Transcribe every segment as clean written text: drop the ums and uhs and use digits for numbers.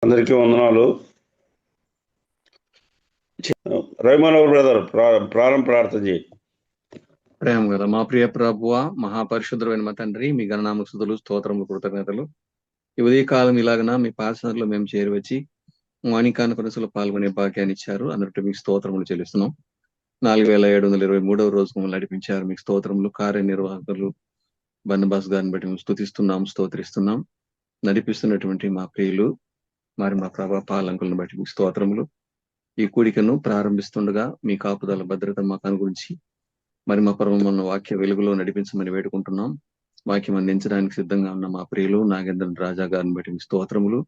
అందరికీ వందనాలు. రైమానవ బ్రదర్ ప్రార్థన చేయి. ప్రేమ కదా మా ప్రియ ప్రభువ, మహాపరిశుద్ధమైన మా తండ్రి, మీ గణనామ స్తుతులు, స్తోత్రములు, కృతజ్ఞతలు. ఈ ఉదయకాలం ఇలాగన మీ పాసనలో మేము చేరువచ్చి మాణికాన కొనసలో పాల్గొనే భాగ్యాన్ని ఇచ్చారు. అందరికీ మీకు స్తోత్రములు చెల్లిస్తున్నాం. 4723వ రోజు మమ్మల్ని నడిపించారు. మీకు స్తోత్రములు. కార్యనిర్వాహకులు బన్నబాస్ గారిని బట్టి మేము స్తుతిస్తున్నాం, స్తోత్రిస్తున్నాం. నడిపిస్తున్నటువంటి మా ప్రియులు మరి మా ప్రభా పాలంకులను బట్టి మీకు స్తోత్రములు. ఈ కూడికను ప్రారంభిస్తుండగా మీ కాపుదల భద్రత మాకు అనుగురించి మరి మా పరమన్న వాక్య వెలుగులో నడిపించమని వేడుకుంటున్నాం. వాక్యం అందించడానికి సిద్ధంగా ఉన్న మా ప్రియులు నాగేంద్ర రాజా గారిని బట్టి మీ స్తోత్రములు.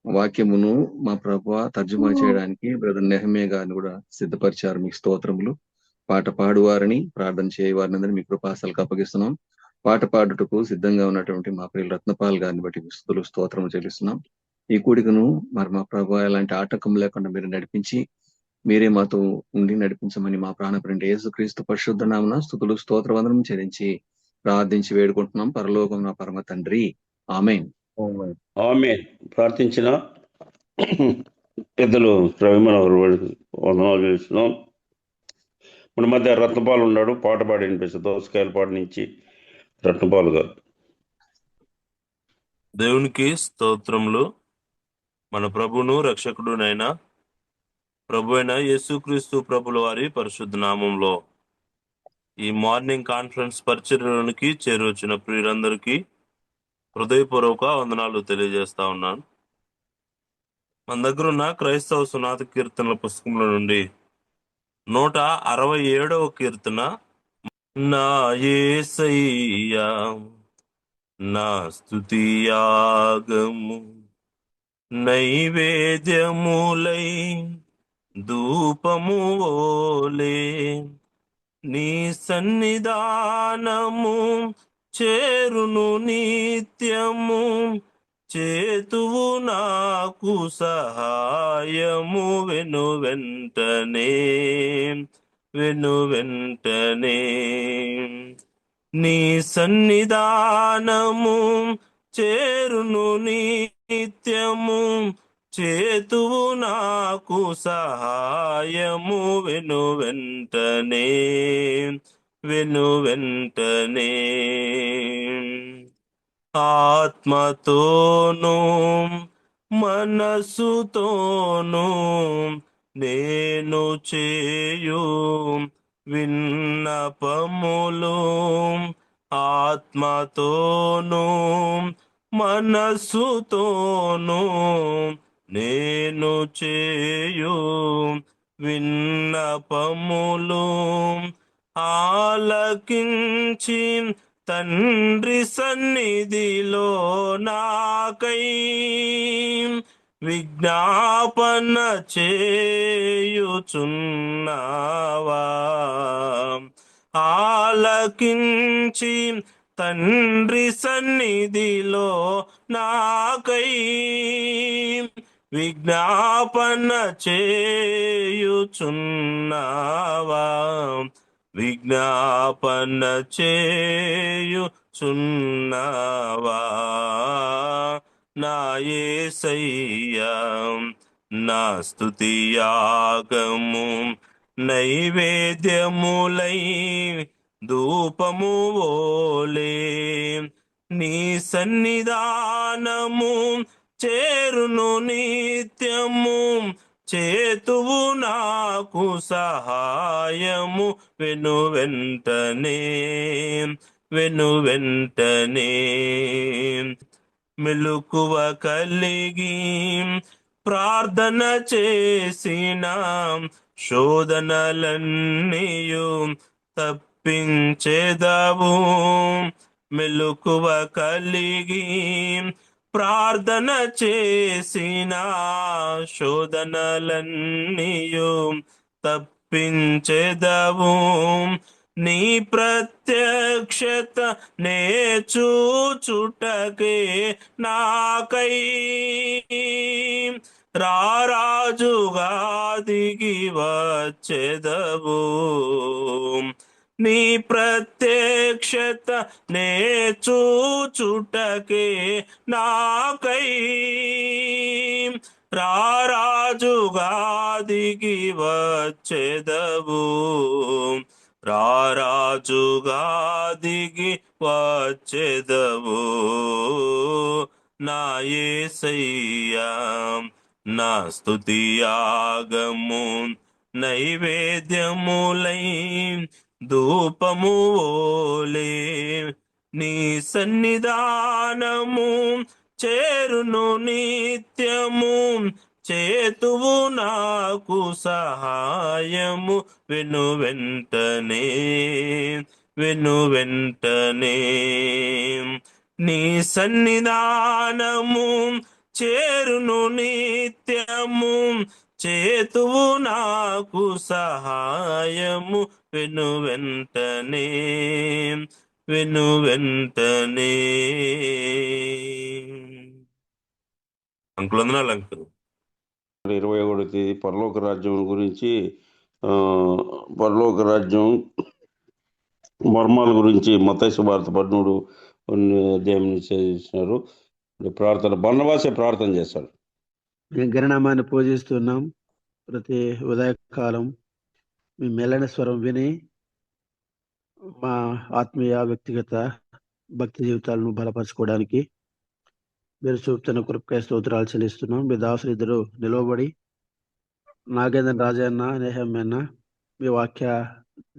వాక్యమును మా ప్రభువా తర్జుమా చేయడానికి బ్రదర్ నెహమ్య గారిని కూడా సిద్ధపరిచారు. మీకు స్తోత్రములు. పాట పాడువారిని, ప్రార్థన చేయవారిని అందరినీ మీ కృపాసలకు అప్పగిస్తున్నాం. పాట పాడుటకు సిద్ధంగా ఉన్నటువంటి మా ప్రియులు రత్నపాల్ గారిని బట్టి స్తుతులు, స్తోత్రము చెల్లిస్తున్నాం. ఈ కూడికను మరి మా ప్రభువా ఎలాంటి ఆటంకం లేకుండా మీరు నడిపించి మీరే మాతో ఉండి నడిపించమని మా ప్రాణప్రింటి యేసుక్రీస్తు పరిశుద్ధ నామమున స్తుతులు, స్తోత్ర వందనం చెల్లించి ప్రార్థించి వేడుకుంటున్నాం. పరలోకం నా పరమ తండ్రి, ఆమేన్. ఆమేన్. ప్రార్థించిన పెద్దలు రైమానవ వందనాలు చేస్తున్నాం. మన మధ్య రత్నపాలు ఉన్నాడు, పాట పాడి వినిపిస్తుంది. దోసకాయల పాట నుంచి రత్నపాలు గారు. దేవునికి స్తోత్రములు. మన ప్రభును రక్షకుడునైన ప్రభు అయిన యేసుక్రీస్తు ప్రభుల వారి పరిశుద్ధ నామంలో ఈ మార్నింగ్ కాన్ఫరెన్స్ పరిచర్యలోనికి చేరువచ్చిన ప్రియులందరికీ హృదయపూర్వక వందనాలు తెలియజేస్తా ఉన్నాను. మన దగ్గర ఉన్న క్రైస్తవ సునాద కీర్తనల పుస్తకంలో నుండి 167వ కీర్తన, నా యేసయ్యా నా స్తుతియాగము నైవేద్యములై ధూపము ఓలే నీ సన్నిధానము చేరును నిత్యము, చేతువు నాకు సహాయము వెను వెంటనే నీ సన్నిధానము చేరును నిత్యము, చేతువు నాకు సహాయము వెను వెంటనే ఆత్మతోనూ మనస్సుతోనూ నేను చేయు విన్నపములు, ఆత్మతోనూ మనస్సుతోనూ నేను చేయు విన్నపములు ఆలకించి తండ్రి సన్నిధిలో నాకై విజ్ఞాపన చేయుచున్నావా. ఆలకించి తండ్రి సన్నిధిలో నాకై విజ్ఞాపన చేయుచున్నావా, విజ్ఞాపన చేయుచున్నావా. నా యేసయ్యా నా స్తుతియాగము నైవేద్యములై ధూపము ఓలే నీ సన్నిధానము చేరును నిత్యము, చేతువు నాకు సహాయము వెను వెంటనే మెలకువ కలిగి ప్రార్థన చేసిన శోధనలన్నీయు తప్పించెదవు. మెలకువ కలిగి ప్రార్థన చేసిన శోధనలన్నీయు తప్పించెదవు. నీ ప్రత్యక్షత నే చూచుటకే నాకై రారాజుగా దిగి వచ్చెదవు. నీ ప్రత్యక్షత నే చూచుటకే నాకై రారాజుగా దిగి వచ్చెదవు, రారాజుగా దిగి వచ్చెదవు నా యేసయ్యా. నా స్తుతియాగము నైవేద్యములై ధూపము ఓలే నీ సన్నిధానము చేరును నిత్యము, చేతువు నాకు సహాయము వెను వెంటనే, వెను వెంటనే. నీ సన్నిధానము చేరును నిత్యము, చేతువు నాకు సహాయము వెను వెంటనే, వెను వెంటనే. అంకుల్ వందనాలు అంకుల్. 21వ తేదీ పరలోక రాజ్యం గురించి, పరలోక రాజ్యం మర్మాల గురించి మత్తయి సువార్త 13 అధ్యాయం చేసినారు. ప్రార్థన బర్నబాసే ప్రార్థన చేస్తాడు. మేము గణనామాన్ని పూజిస్తున్నాం. ప్రతి ఉదయకాలం మీ మెల్లన స్వరం విని మా ఆత్మీయ వ్యక్తిగత భక్తి జీవితాలను బలపరచుకోవడానికి మీరు చూపుతున్న కృపకాయ స్తోత్రాలు చెల్లిస్తున్నాం. మీ దాసులు ఇద్దరు నిలవబడి నాగేంద్ర రాజన్న నేహమ్యన్న మీ వాక్య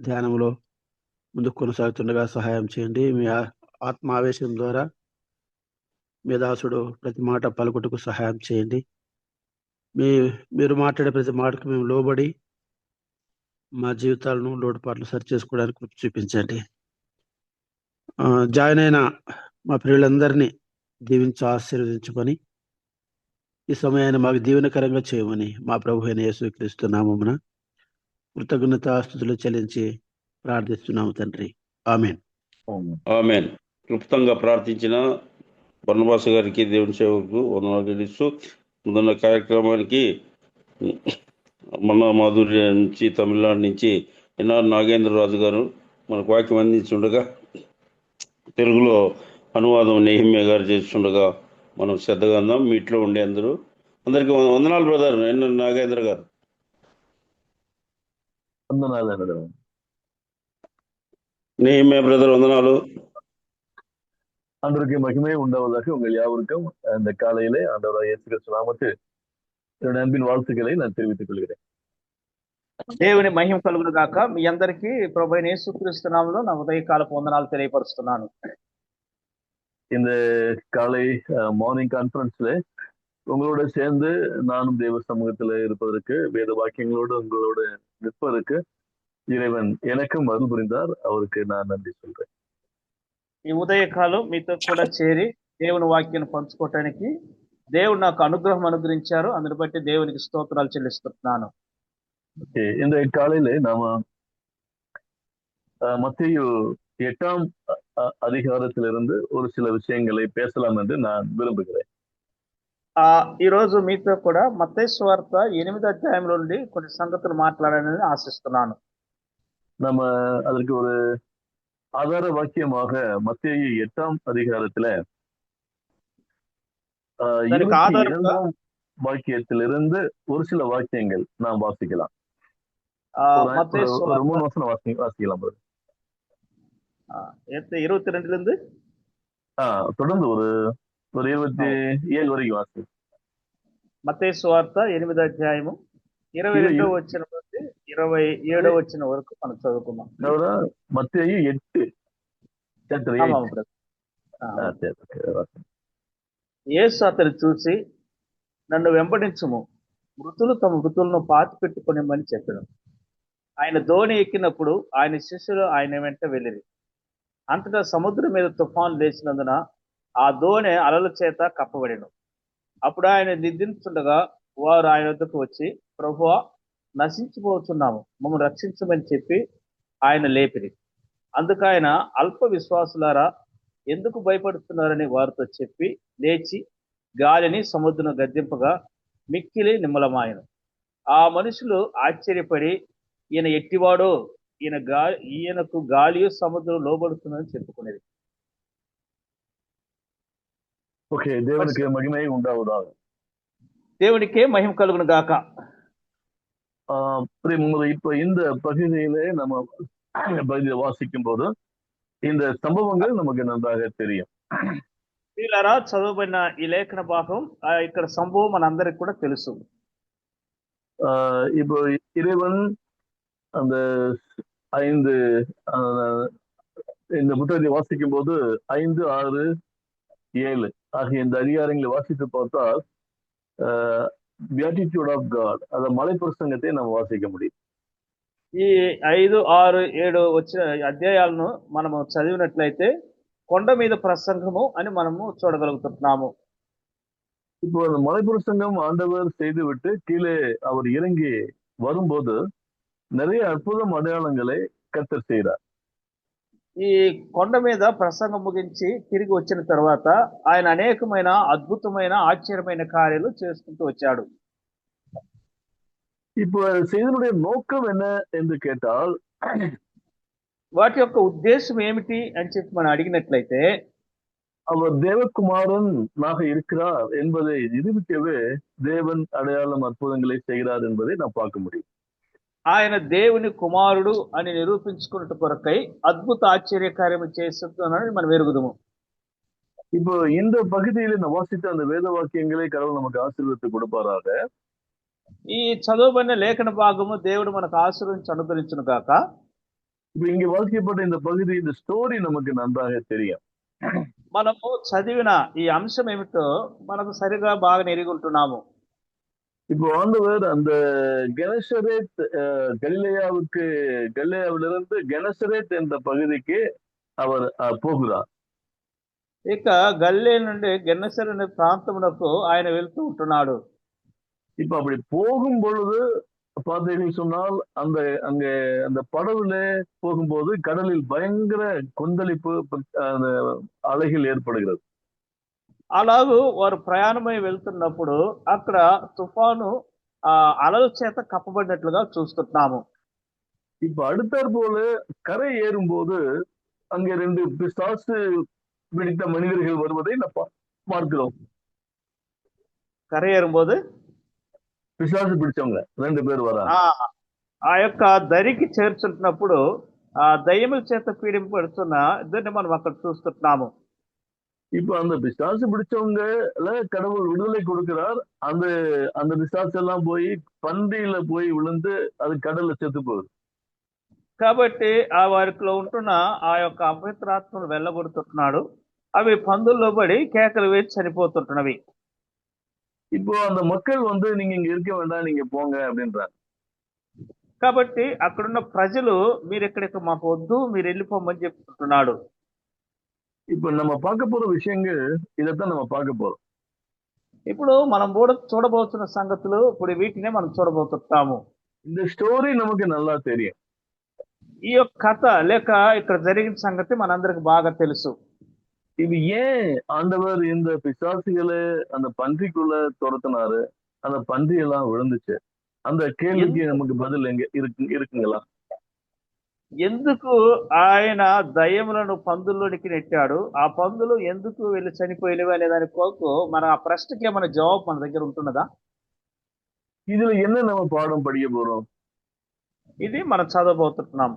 ధ్యానంలో ముందుకు కొనసాగుతుండగా సహాయం చేయండి. మీ ఆత్మావేశం ద్వారా మీ దాసుడు ప్రతి మాట పలుకుటకు సహాయం చేయండి. మీరు మాట్లాడే ప్రతి మాటకు మేము లోబడి మా జీవితాలను లోటుపాట్లు సరి చేసుకోవడానికి కృప చూపించండి. జాయిన్ అయిన మా ప్రియులందరినీ దీవించి ఆశీర్వదించుకొని ఈ సమయాన్ని మాకు దీవెనకరంగా చేయమని మా ప్రభు అయిన యేసుక్రీస్తు నామమున కృతజ్ఞతాస్తుతులు చెల్లించి ప్రార్థిస్తున్నాము తండ్రి. ఆమేన్. ఆమేన్. క్లుప్తంగా ప్రార్థించిన బర్నబాస గారికి, దేవుని సేవకు వందనాలు చెల్లిస్తూ ముందున్న కార్యక్రమానికి మన మాధుర్య నుంచి, తమిళనాడు నుంచి ఎన్ఆర్ నాగేంద్రరాజు గారు మనకు వాక్యం అందించుండగా తెలుగులో అనువాదం నెహిమ్య గారు చేస్తుండగా మనం శ్రద్ధగా అందాం. మీట్లో ఉండే అందరికీ వందనాలు బ్రదర్ ఎన్ఆర్ నాగేంద్ర గారు. నెహిమ్య బ్రదర్ వందనాలు. ஆண்டவருக்கு மகிமை உண்டாவதாக உங்கள் யாவருக்கும் அந்த காலையிலே ஆண்டவராக இயேசு கிறிஸ்து நாமத்தில் என்னுடைய அன்பின் வாழ்த்துக்களை நான் தெரிவித்துக் கொள்கிறேன். దేవుని మహిమ కలుగును గాక. మీ అందరికీ ప్రభువైన యేసుక్రీస్తు నామములో నా ఉదయకాలపు వందనాలు తెలియపరుస్తున్నాను. இந்த காலை மார்னிங் கான்ஃபரன்ஸ்ல உங்களோட சேர்ந்து நானும் தேவ சமூகத்துல இருப்பதற்கு, வேத வாக்கியங்களோடு உங்களோட நிற்பதற்கு இறைவன் எனக்கும் அருள் புரிந்தார். அவருக்கு நான் நன்றி சொல்றேன். ఈ ఉదయకాలం మీతో కూడా చేరి దేవుని వాక్యాన్ని పంచుకోవటానికి దేవుడు నాకు అనుగ్రహం అనుగ్రహించారు. అందుని బట్టి దేవునికి స్తోత్రాలు చెల్లిస్తున్నాను. இந்த காலையில நாம மத்தேயு 8ஆம் அதிகாரத்திலிருந்து ஒரு சில விஷயங்களை பேசலாம் என்று நான் விரும்புகிறேன். ఈ రోజు మీతో కూడా మత్తయి సువార్త 8వ అధ్యాయంలో నుండి కొన్ని సంగతులు మాట్లాడాలని ఆశిస్తున్నాను. நம்ம அதற்கு ஒரு ஆதார வாக்கியமாக மத்தேயு 8ஆம் அதிகாரத்துல 22ஆம் வாக்கியத்திலிருந்து ஒரு சில வாக்கியங்கள் நாம் வாசிக்கலாம். ஒரு 3 வசனம் வாசிக்கலாம். 22 இருந்து தொடர்ந்து ஒரு 27 వరకు వాసి. మత్తయి సువార్త 8వ అధ్యాయము 22వ వచనం నుండి 27వ వచనం వరకు మనం చదువుకుందాం. మత్తయి 8 యేసు అతను చూసి, నన్ను వెంబడించుము, మృతులు తమ మృతులను పాతి పెట్టుకొనిమని చెప్పాడు. ఆయన దోణి ఎక్కినప్పుడు ఆయన శిష్యులు ఆయన వెంట వెళ్ళిరి. అంతటా సముద్రం మీద తుఫాను లేచినందున ఆ దోణి అలల చేత కప్పబడెను. అప్పుడు ఆయన నిద్రించుండగా వారు ఆయన వద్దకు వచ్చి, ప్రభువా, నశించిపోతున్నాము, మమ్మల్ని రక్షించమని చెప్పి ఆయన లేపిరి. అందుకు ఆయన, అల్ప విశ్వాసులారా, ఎందుకు భయపడుతున్నారని వారితో చెప్పి లేచి గాలిని సముద్రం గద్దింపగా మిక్కిలి నిమ్మలమాయను. ఆ మనుషులు ఆశ్చర్యపడి, ఈయన ఎట్టివాడో ఈయనకు గాలియు సముద్రం లోబడుతుందని చెప్పుకునేది. ஓகே, தேவனுக்கு மகிமை உண்டாவதாக. దేవునికే మహిమ కలుగును గాక. பிரியமுள்ள, இப்ப இந்த பகுதியிலே நம்ம பகுதியை வாசிக்கும் போது இந்த சம்பவங்கள் நமக்கு நன்றாக தெரியும். వీళ్ళారా చదవబడిన ఈ లేఖన భాగం ఇక్కడ సంభవం మనందరికి కూడా తెలుసు. இப்போ இறைவன் அந்த 5 இந்த புத்தகத்தை வாசிக்கும் போது 5, 6, 7 ஆகிய இந்த அதிகாரங்களை வாசித்து பார்த்தால் beatitude of God, அத மலை பிரசங்கத்தை நம்ம வாசிக்க முடியும். ఈ 5, 6, 7 వచ్చిన అధ్యాయాలను మనము చదివినట్లయితే కొండ మీద ప్రసంగము అని మనము చూడగలుగుతున్నాము. இப்போ அந்த மலை பிரசங்கம் ஆண்டவர் செய்து விட்டு கீழே அவர் இறங்கி வரும்போது நிறைய அற்புதம் அடையாளங்களை கர்த்தர் செய்கிறார். ఈ కొండ మీద ప్రసంగం ముగించి తిరిగి వచ్చిన తర్వాత ఆయన అనేకమైన అద్భుతమైన ఆశ్చర్యమైన కార్యాలు చేసుకుంటూ వచ్చాడు. இப்போ செய்தனுடைய நோக்கம் என்ன என்று கேட்டால், వాటి యొక్క ఉద్దేశం ఏమిటి అని చెప్పి మనం అడిగినట్లయితే, அவர் தேவகுமாரனாக இருக்கிறார் என்பதை நிரூபிக்கவே தேவன் அடையாளம் அற்புதங்களை செய்கிறார் என்பதை நாம் பார்க்க முடியும். ఆయన దేవుని కుమారుడు అని నిరూపించుకున్నట్టు కొరకై అద్భుత ఆశ్చర్య కార్యము చేస్తున్నాడని మనం ఎరుగుదుము. இப்போ இந்த பகுதியில் நான் வாசித்த அந்த வேத வாக்கியங்களை கடவுள் நமக்கு ஆசீர்வாதத்தை கொடுப்பாராக. ఈ చదువుబడిన లేఖన భాగము దేవుడు మనకు ఆశీర్వదించి అనుగ్రహించును గాక. இப்ப இங்க வாசிக்கப்பட்ட இந்த பகுதி, இந்த ஸ்டோரி நமக்கு நன்றாக தெரியும். మనము చదివిన ఈ అంశం ఏమిటో మనకు సరిగా బాగా ఎరుగుంటున్నాము. இப்போ ஆண்டவர் அந்த கெனசரேத், கலிலேயாவிலிருந்து கெனசரேத் என்ற பகுதிக்கு அவர் போகிறார். ఇక గల్లే నుండి గెన్నసర్ అనే ప్రాంతమునకు ఆయన వెళ్తూ ఉంటున్నాడు. இப்ப அப்படி போகும் பொழுது பார்த்தீங்கன்னு சொன்னால் அந்த படகுல போகும்போது கடலில் பயங்கர கொந்தளிப்பு, அலைகள் ஏற்படுகிறது. అలాగూ వారు ప్రయాణమై వెళ్తున్నప్పుడు అక్కడ తుఫాను అలల చేత కప్పబడినట్లుగా చూస్తున్నాము. இப்ப அடுத்தாற் போல கரை ஏறும்போது அங்க 2 பிசாசு பிடித்த மனிதர்கள் வருவதை பார்க்கிறோம். కரை ఏరుம்போது பிசாசு பிடிச்சவங்க 2 பேர் வராங்க. ఆ యొక్క దరికి చేర్చుంటున్నప్పుడు ఆ దయ్యముల చేత పీడింపబడుతున్న ఇద్దరిని మనం అక్కడ చూస్తున్నాము. இப்ப அந்த பிசாசு பிடிச்சவங்க கடவுள் விடுதலை கொடுக்கிறார். அந்த பிசாசு எல்லாம் போய் பன்றியில போய் விழுந்து அது கடல்ல செத்து போகுது. కాబట్టి ఆ వారిలో ఉంటున్న ఆ యొక్క అపవిత్రాత్మను వెళ్ళగొడుతున్నాడు. అవి పందుల్లో పడి కేకలు వేసి చనిపోతుంటున్నవి. இப்போ அந்த மக்கள் நீங்க இங்க இருக்க வேண்டாம், நீங்க போங்க அப்படின்றாங்க. కాబట్టి అక్కడున్న ప్రజలు మీరు ఎక్కడికి మాకు వద్దు, మీరు వెళ్ళిపోమని చెప్తున్నాడు. இப்ப நம்ம பார்க்க போற விஷயங்கள் இதைத்தான் நம்ம பார்க்க போறோம். ఇప్పుడు మనం చూడబోతున్న సంగతులు ఇప్పుడు వీటినే మనం చూడబోతున్నాము. இந்த ஸ்டோரி நமக்கு நல்லா தெரியும். ఈ యొక్క కథ లేక ఇక్కడ జరిగిన సంగతి మనందరికి బాగా తెలుసు. இது ஏன் ஆண்டவர் இந்த பிசாசுகளை அந்த பன்றிக்குள்ள துரத்தினாரு, அந்த பன்றி எல்லாம் விழுந்துச்சு, அந்த கேள்விக்கு நமக்கு பதில் எங்க இருக்குங்களா? ఎందుకు ఆయన దయ్యములను పందుల్లోనికి నెట్టాడు, ఆ పందులు ఎందుకు వెళ్ళి చనిపోయినవి అనే దాని కొరకు మన ఆ ప్రశ్నకి ఏమైనా జవాబు మన దగ్గర ఉంటున్నదా? இதுல என்ன நம்ம பாடம் படிக்க போறோம்? ఇది మనం చదవబోతున్నాం.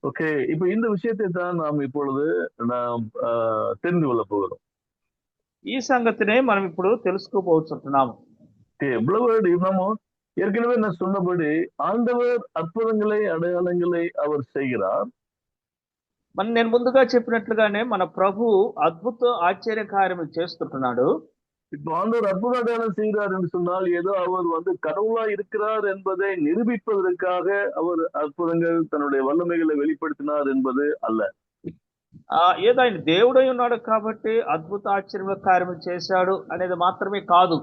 ஓகே, இப்ப இந்த விஷயத்தை தான் நாம் இப்பொழுது தெரிந்து கொள்ள போகிறோம். ఈ సంగతినే మనం ఇప్పుడు తెలుసుకోబోతున్నాము. எவ்வளவு நம்ம ஏற்கனவே நான் சொன்னபடி ஆண்டவர் அற்புதங்களை, அடையாளங்களை அவர் செய்கிறார். నేను ముందుగా చెప్పినట్లుగానే మన ప్రభు అద్భుత ఆశ్చర్య కార్యములు చేస్తున్నాడు. இப்ப ஆண்டவர் அற்புத அடையாளம் செய்கிறார் என்று சொன்னால் ஏதோ அவர் கடவுளா இருக்கிறார் என்பதை நிரூபிப்பதற்காக அவர் அற்புதங்கள், தன்னுடைய வல்லமைகளை வெளிப்படுத்தினார் என்பது அல்ல. ఏదో ఆయన దేవుడై ఉన్నాడు కాబట్టి అద్భుత ఆశ్చర్య కార్యములు చేశాడు అనేది మాత్రమే కాదు.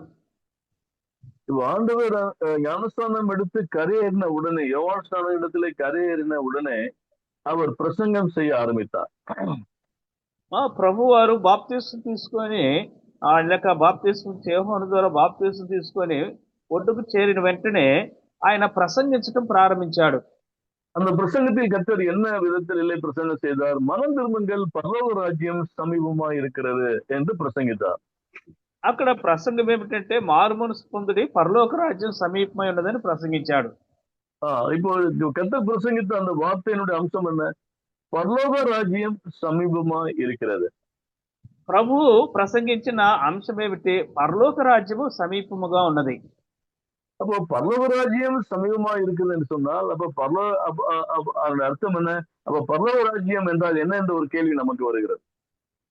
ஆண்டவர் ஞானஸ்தானம் எடுத்து கரையேறின உடனே, யோவான் ஸ்நான இடத்திலே கரையேறின உடனே அவர் பிரசங்கம் செய்ய ஆரம்பித்தார். ప్రభు వారు బాప్తీసం తీసుకొని లేక బాప్తీసం యోహాను ద్వారా బాప్తీసం తీసుకొని ఒడ్డుకు చేరిన వెంటనే ఆయన ప్రసంగించడం ప్రారంభించాడు. அந்த பிரசங்கத்தில் கர்த்தர் என்ன விதத்திலே பிரசங்கம் செய்தார்? மனம் திரும்புங்கள், பரலோக ராஜ்யம் சமீபமா இருக்கிறது என்று பிரசங்கித்தார். అక్కడ ప్రసంగం ఏమిటంటే మారు మనసు పొందుడి పరలోక రాజ్యం సమీపమై ఉన్నదని ప్రసంగించాడు. இப்போ கர்த்தர் பிரசங்கித்த அந்த வார்த்தையினுடைய அம்சம் என்ன? பரலோக ராஜ்யம் சமீபமா இருக்கிறது. ప్రభు ప్రసంగించిన అంశం ఏమిటి? పరలోక రాజ్యము సమీపముగా ఉన్నది. அப்போ பரலோக ராஜ்யம் சமீபமா இருக்குதுன்னு சொன்னால் அதோட அர்த்தம் என்ன? அப்ப பரலோக ராஜ்யம் என்றால் என்ன என்ற ஒரு கேள்வி நமக்கு வருகிறது.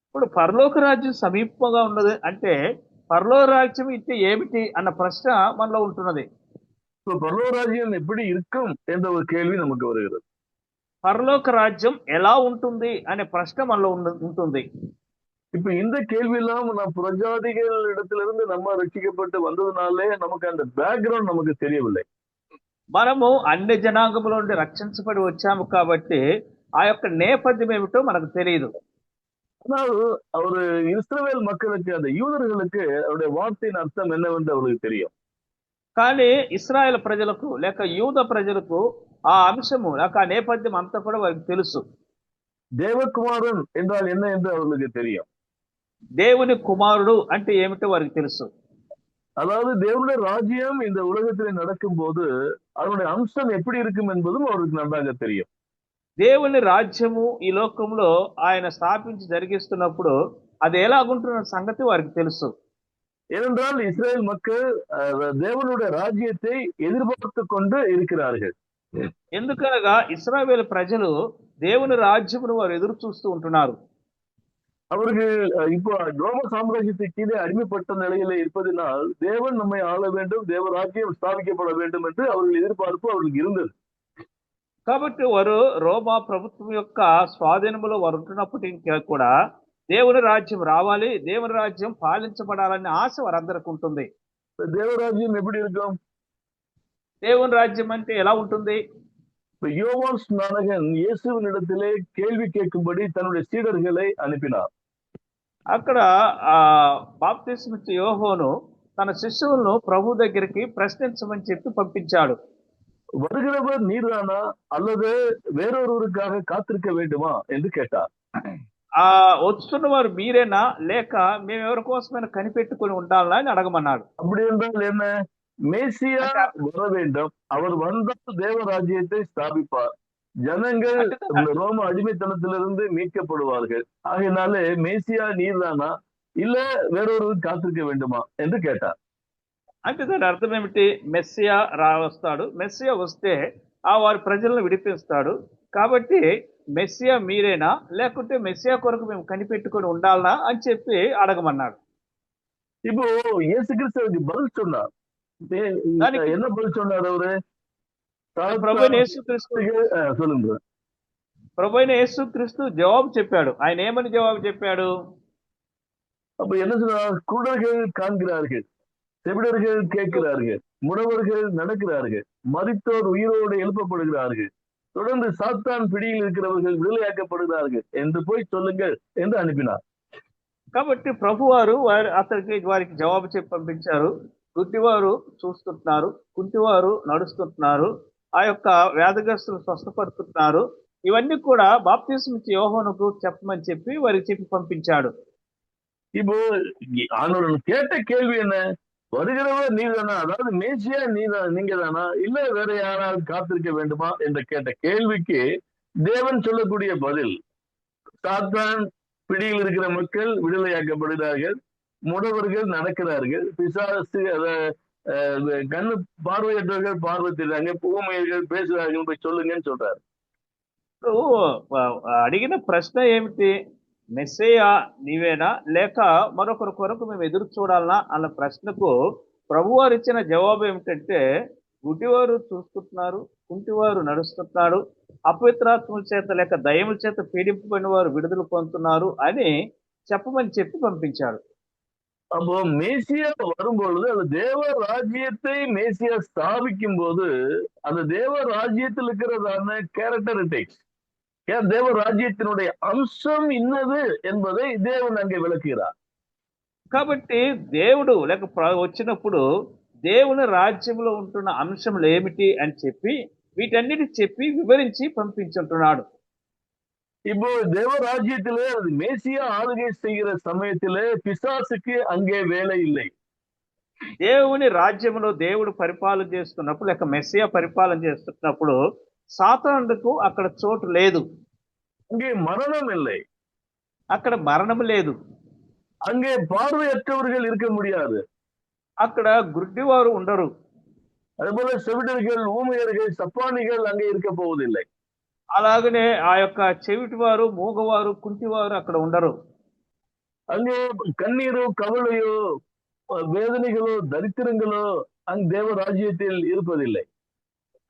ఇప్పుడు పరలోక రాజ్యం సమీపంగా ఉన్నది అంటే పరలోక రాజ్యం ఇస్తే ఏమిటి అన్న ప్రశ్న మనలో ఉంటున్నది. இப்போ பரலோக ராஜ்யம் எப்படி இருக்கும் என்ற ஒரு கேள்வி நமக்கு வருகிறது. పరలోక రాజ్యం ఎలా ఉంటుంది అనే ప్రశ్న మనలో ఉంటుంది. இப்ப இந்த கேள்வி எல்லாம் நாம் புறஜாதிகள் இடத்திலிருந்து நம்ம ரட்சிக்கப்பட்டு வந்ததுனாலே நமக்கு அந்த பேக்ரவுண்ட் நமக்கு தெரியவில்லை. మనము అన్ని జనాంగముల నుండి రక్షించబడి వచ్చాము కాబట్టి ఆ యొక్క నేపథ్యం ఏమిటో మనకు తెలియదు. ஆனால் ஒரு இஸ்ரவேல் மக்களுக்கு, அந்த யூதர்களுக்கு அவருடைய வார்த்தையின் அர்த்தம் என்னவென்று அவர்களுக்கு தெரியும். కానీ ఇస్రాయేల్ ప్రజలకు లేక యూద ప్రజలకు ఆ అంశము లేక ఆ నేపథ్యం అంతా కూడా వారికి తెలుసు. தேவகுமாரன் என்றால் என்ன என்று அவர்களுக்கு தெரியும். దేవుని కుమారుడు అంటే ఏమిటో వారికి తెలుసు. அதாவது தேவனுடைய ராஜ்யம் இந்த உலகத்திலே நடக்கும் போது அதனுடைய அம்சம் எப்படி இருக்கும் என்பதும் அவருக்கு நன்றாக தெரியும். దేవుని రాజ్యము ఈ లోకంలో ఆయన స్థాపించి జరిగిస్తున్నప్పుడు అది ఎలాగుంటున్న సంగతి వారికి తెలుసు. ஏனென்றால் இஸ்ரேல் மக்கள் தேவனுடைய ராஜ்யத்தை எதிர்பார்த்து கொண்டு இருக்கிறார்கள். ఎందుకనగా ఇశ్రాయేలు ప్రజలు దేవుని రాజ్యమును వారు ఎదురు చూస్తూ ఉంటున్నారు. அவர்கள் இப்போ ரோம சாம்ராஜ்யத்துக்கு கீழே அடிமைப்பட்ட நிலையில இருப்பதனால் தேவன் நம்மை ஆள வேண்டும், தேவ ராஜ்யம் ஸ்தாபிக்கப்பட வேண்டும் என்று அவர்கள் எதிர்பார்ப்பு அவர்களுக்கு இருந்தது. కాబట్టి వారు రోమా ప్రభుత్వం యొక్క స్వాధీనంలో వారు ఉంటున్నప్పటికీ కూడా దేవుని రాజ్యం రావాలి, దేవుని రాజ్యం పాలించబడాలనే ఆశ వారందరికి ఉంటుంది. தேவராஜ்யம் எப்படி இருக்கும்? దేవుని రాజ్యం అంటే ఎలా ఉంటుంది? யோவான் ஸ்நானகன் இயேசுவின் இடத்திலே கேள்வி கேட்கும்படி தன்னுடைய சீடர்களை அனுப்பினார். అక్కడ ఆ బాప్తిస్మ ఇచ్చే యోహోను తన శిష్యులను ప్రభు దగ్గరికి ప్రశ్నించమని చెప్పి పంపించాడు. வருகிறவர் நீர்தானா அல்லது வேறொருவருக்காக காத்திருக்க வேண்டுமா என்று கேட்டார். ఆ వస్తున్న వారు మీరేనా లేక మేము ఎవరి కోసమైనా కనిపెట్టుకుని ఉండాలా అని అడగమన్నాడు. அப்படி என்றால் என்ன? மேசியா வர வேண்டும், அவர் வந்தால் தேவ ராஜ்யத்தை ஸ்தாபிப்பார், ஜனங்கள் ரோம அடிமைத்தனத்திலிருந்து மீட்கப்படுவார்கள். ஆகையினாலே மேசியா நீர்தானா இல்ல வேறொரு காத்திருக்க வேண்டுமா என்று கேட்டார். అంటే దాని అర్థం ఏమిటి? మెస్సియా వస్తాడు, మెస్సియా వస్తే ఆ వారి ప్రజలను విడిపిస్తాడు. కాబట్టి మెస్సియా మీరేనా లేకుంటే మెస్సియా కొరకు మేము కనిపెట్టుకొని ఉండాలనా అని చెప్పి అడగమన్నాడు. இப்போ இயேசு கிறிஸ்துவுக்கு பதில் சொன்னார். என்ன பதில் சொன்னார் அவரு? ప్రభువైన యేసుక్రీస్తు சொல்லுங்க. ప్రభువైన యేసుక్రీస్తు జవాబు చెప్పాడు. ఆయన ఏమని జవాబు చెప్పాడు? அப்ப என்ன சொன்னார்? குருடர்கள் காண்கிறார்கள், செவிடர்கள் கேட்கிறார்கள், முடவர்கள் நடக்கிறார்கள், மரித்தோர் உயிரோடு எழுப்பப்படுகிறார்கள், தொடர்ந்து சாத்தான் பிடியில் இருக்கிறவர்கள் விடுதலையாக்கப்படுகிறார்கள் என்று போய் சொல்லுங்கள் என்று అనిపినాர். కాబట్టి ప్రభు వారు వారికి జవాబు చెప్పి పంపించారు. గుడ్డివారు చూస్తుంటున్నారు, కుంటివారు నడుస్తుంటున్నారు, ఆ యొక్క వ్యాధిగ్రస్తులు స్వస్థపడుతున్నారు. ఇవన్నీ కూడా బాప్తిస్మ ఇచ్చే యోహానుకు చెప్పమని చెప్పి వారికి చెప్పి పంపించాడు. இப்போ அவனோட கேட்ட கேள்வி என்ன? வருகிறவர் நீதானா, அதாவது மேசியா நீங்க தானா இல்ல வேற யாராவது காத்திருக்க வேண்டுமா என்ற கேட்ட கேள்விக்கு தேவன் சொல்லக்கூடிய பதில், சாத்தான் பிடியில் இருக்கிற மக்கள் விடுதலையாக்கப்படுகிறார்கள், முடவர்கள் நடக்கிறார்கள், பிசாசு கண்ணு பார்வையற்றவர்கள் பார்வை தெரியாங்க, பூமையர்கள் பேசுகிறார்கள் போய் சொல்லுங்கன்னு சொல்றாரு. అడిగిన ప్రశ్న ఏమిటి? మెస్సయ్యా నీవేనా లేక మరొకరి కొరకు మేము ఎదురు చూడాలనా అన్న ప్రశ్నకు ప్రభువారు ఇచ్చిన జవాబు ఏమిటంటే, గుడ్డివారు చూస్తుంటున్నారు, కుంటివారు నడుస్తున్నాడు, అపవిత్రాత్మల చేత లేక దయ్యముల చేత పీడింపబడిన వారు విడుదల పొందుతున్నారు అని చెప్పమని చెప్పి పంపించాడు. அப்போ மேசியா வரும்பொழுது அந்த தேவ ராஜ்யத்தை மேசியா ஸ்தாபிக்கும் போது அந்த தேவ ராஜ்யத்தில் இருக்கிறதான கேரக்டரிஸ்டிக்ஸ், தேவ ராஜ்யத்தினுடைய அம்சம் இன்னது என்பதை தேவன் அங்கே விளக்குகிறார். కాబట్టి దేవుడు లేక వచ్చినప్పుడు దేవుని రాజ్యంలో ఉంటున్న అంశములు ఏమిటి అని చెప్పి వీటన్నిటి చెప్పి వివరించి పంపించుంటున్నాడు. இப்போ தேவராஜ்யத்திலே அது மேசியா ஆளுகை செய்கிற சமயத்திலே பிசாசுக்கு அங்கே வேலை இல்லை. దేవుని రాజ్యంలో దేవుడు పరిపాలన చేస్తున్నప్పుడు లేక మెస్సియా పరిపాలన చేస్తున్నప్పుడు సాతానుకు అక్కడ చోటు లేదు. அங்கே மரணம் இல்லை, అక్కడ మరణం లేదు, அங்கே பார்வையற்றவர்கள் இருக்க முடியாது, అక్కడ గుడ్డివారు ఉండరు, அதுபோல செவிடர்கள், ஊமையர்கள், சப்பானிகள் அங்கே இருக்க போவதில்லை. అలాగనే ఆ యొక్క చెవిటివారు, మూగవారు, కుంటివారు అక్కడ ఉండరు. அங்கே கண்ணீரோ, கவலையோ, வேதனைகளோ, தரித்திரங்களோ அங்கு தேவ ராஜ்யத்தில் இருப்பதில்லை.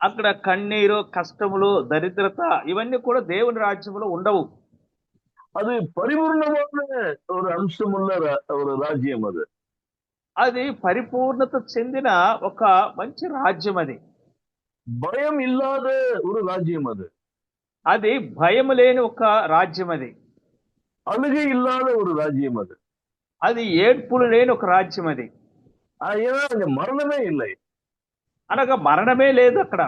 అక్కడ కన్నీరు, కష్టములు, దరిద్రత ఇవన్నీ కూడా దేవుని రాజ్యంలో ఉండవు. அது பரிபூர்ணமான ஒரு அம்சமுள்ள ஒரு ராஜ்யம். అది పరిపూర్ణత చెందిన ఒక మంచి రాజ్యం. అది பயம் இல்லாத ஒரு ராஜ்யம். అది భయం లేని ఒక రాజ్యం. అది அழுகை இல்லாத ஒரு ராஜ்யம். అది ఏడ్పులు లేని ఒక రాజ్యం. అది ஏன்னா அங்க மரணமே இல்லை. అనగా మరణమే లేదు అక్కడ.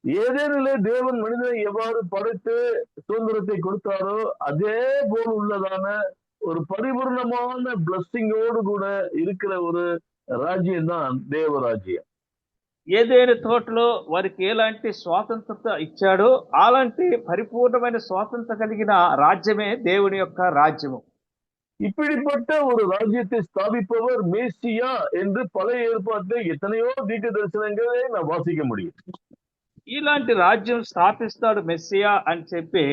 ஏதேனிலே தேவன் மனிதனை எவ்வாறு படைத்து சுதந்திரத்தை கொடுத்தாரோ அதே போல் உள்ளதான ஒரு பரிபூர்ணமான பிளஸ்ஸிங்கோடு கூட இருக்கிற ஒரு ராஜ்யம் தான் தேவராஜ்யம். ఏదైనా తోటలో వారికి ఎలాంటి స్వాతంత్రత ఇచ్చాడో అలాంటి పరిపూర్ణమైన స్వాతంత్రం కలిగిన రాజ్యమే దేవుని యొక్క రాజ్యము. இப்படிப்பட்ட ஒரு ராஜ்யத்தை ஸ்தாபிப்பவர் மேசியா என்று பழைய ஏற்பாட்டில் எத்தனையோ தீர்க்க தரிசனங்களை நான் வாசிக்க முடியும். ఇలాంటి రాజ్యం స్థాపిస్తాడు మెస్సియా అని చెప్పి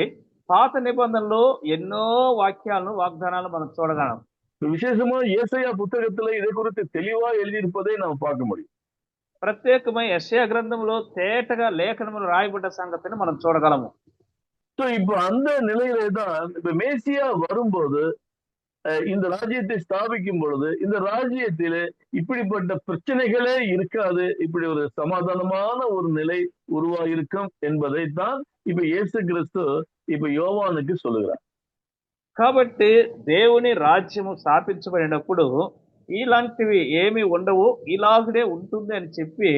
పాత నిబంధనలో ఎన్నో వాక్యాలను, వాగ్దానాలు మనం చూడగలం. விசேஷமா ஏசாயா புத்தகத்துல இதை குறித்து தெளிவா எழுதியிருப்பதை நாம் பார்க்க முடியும். ప్రత్యేకమై యెషయా గ్రంథంలో తేటగా లేఖనములు రాయబడ్డ సంగతిని మనం చూడగలము. இப்ப அந்த நிலையிலே தான் இப்ப மேசியா வரும்போது இந்த ராஜ்யத்தை ஸ்தாபிக்கும் பொழுது இந்த ராஜ்யத்திலே இப்படிப்பட்ட பிரச்சனைகளே இருக்காது, இப்படி ஒரு சமாதானமான ஒரு நிலை உருவாயிருக்கும் என்பதைத்தான் இப்ப இயேசு கிறிஸ்து இப்ப யோவானுக்கு சொல்லுகிறார். కాబట్టి దేవుని రాజ్యము స్థాపించబడినప్పుడు ఇలాంటివి ఏమి ఉండవు, ఇలాగనే ఉంటుంది అని చెప్పి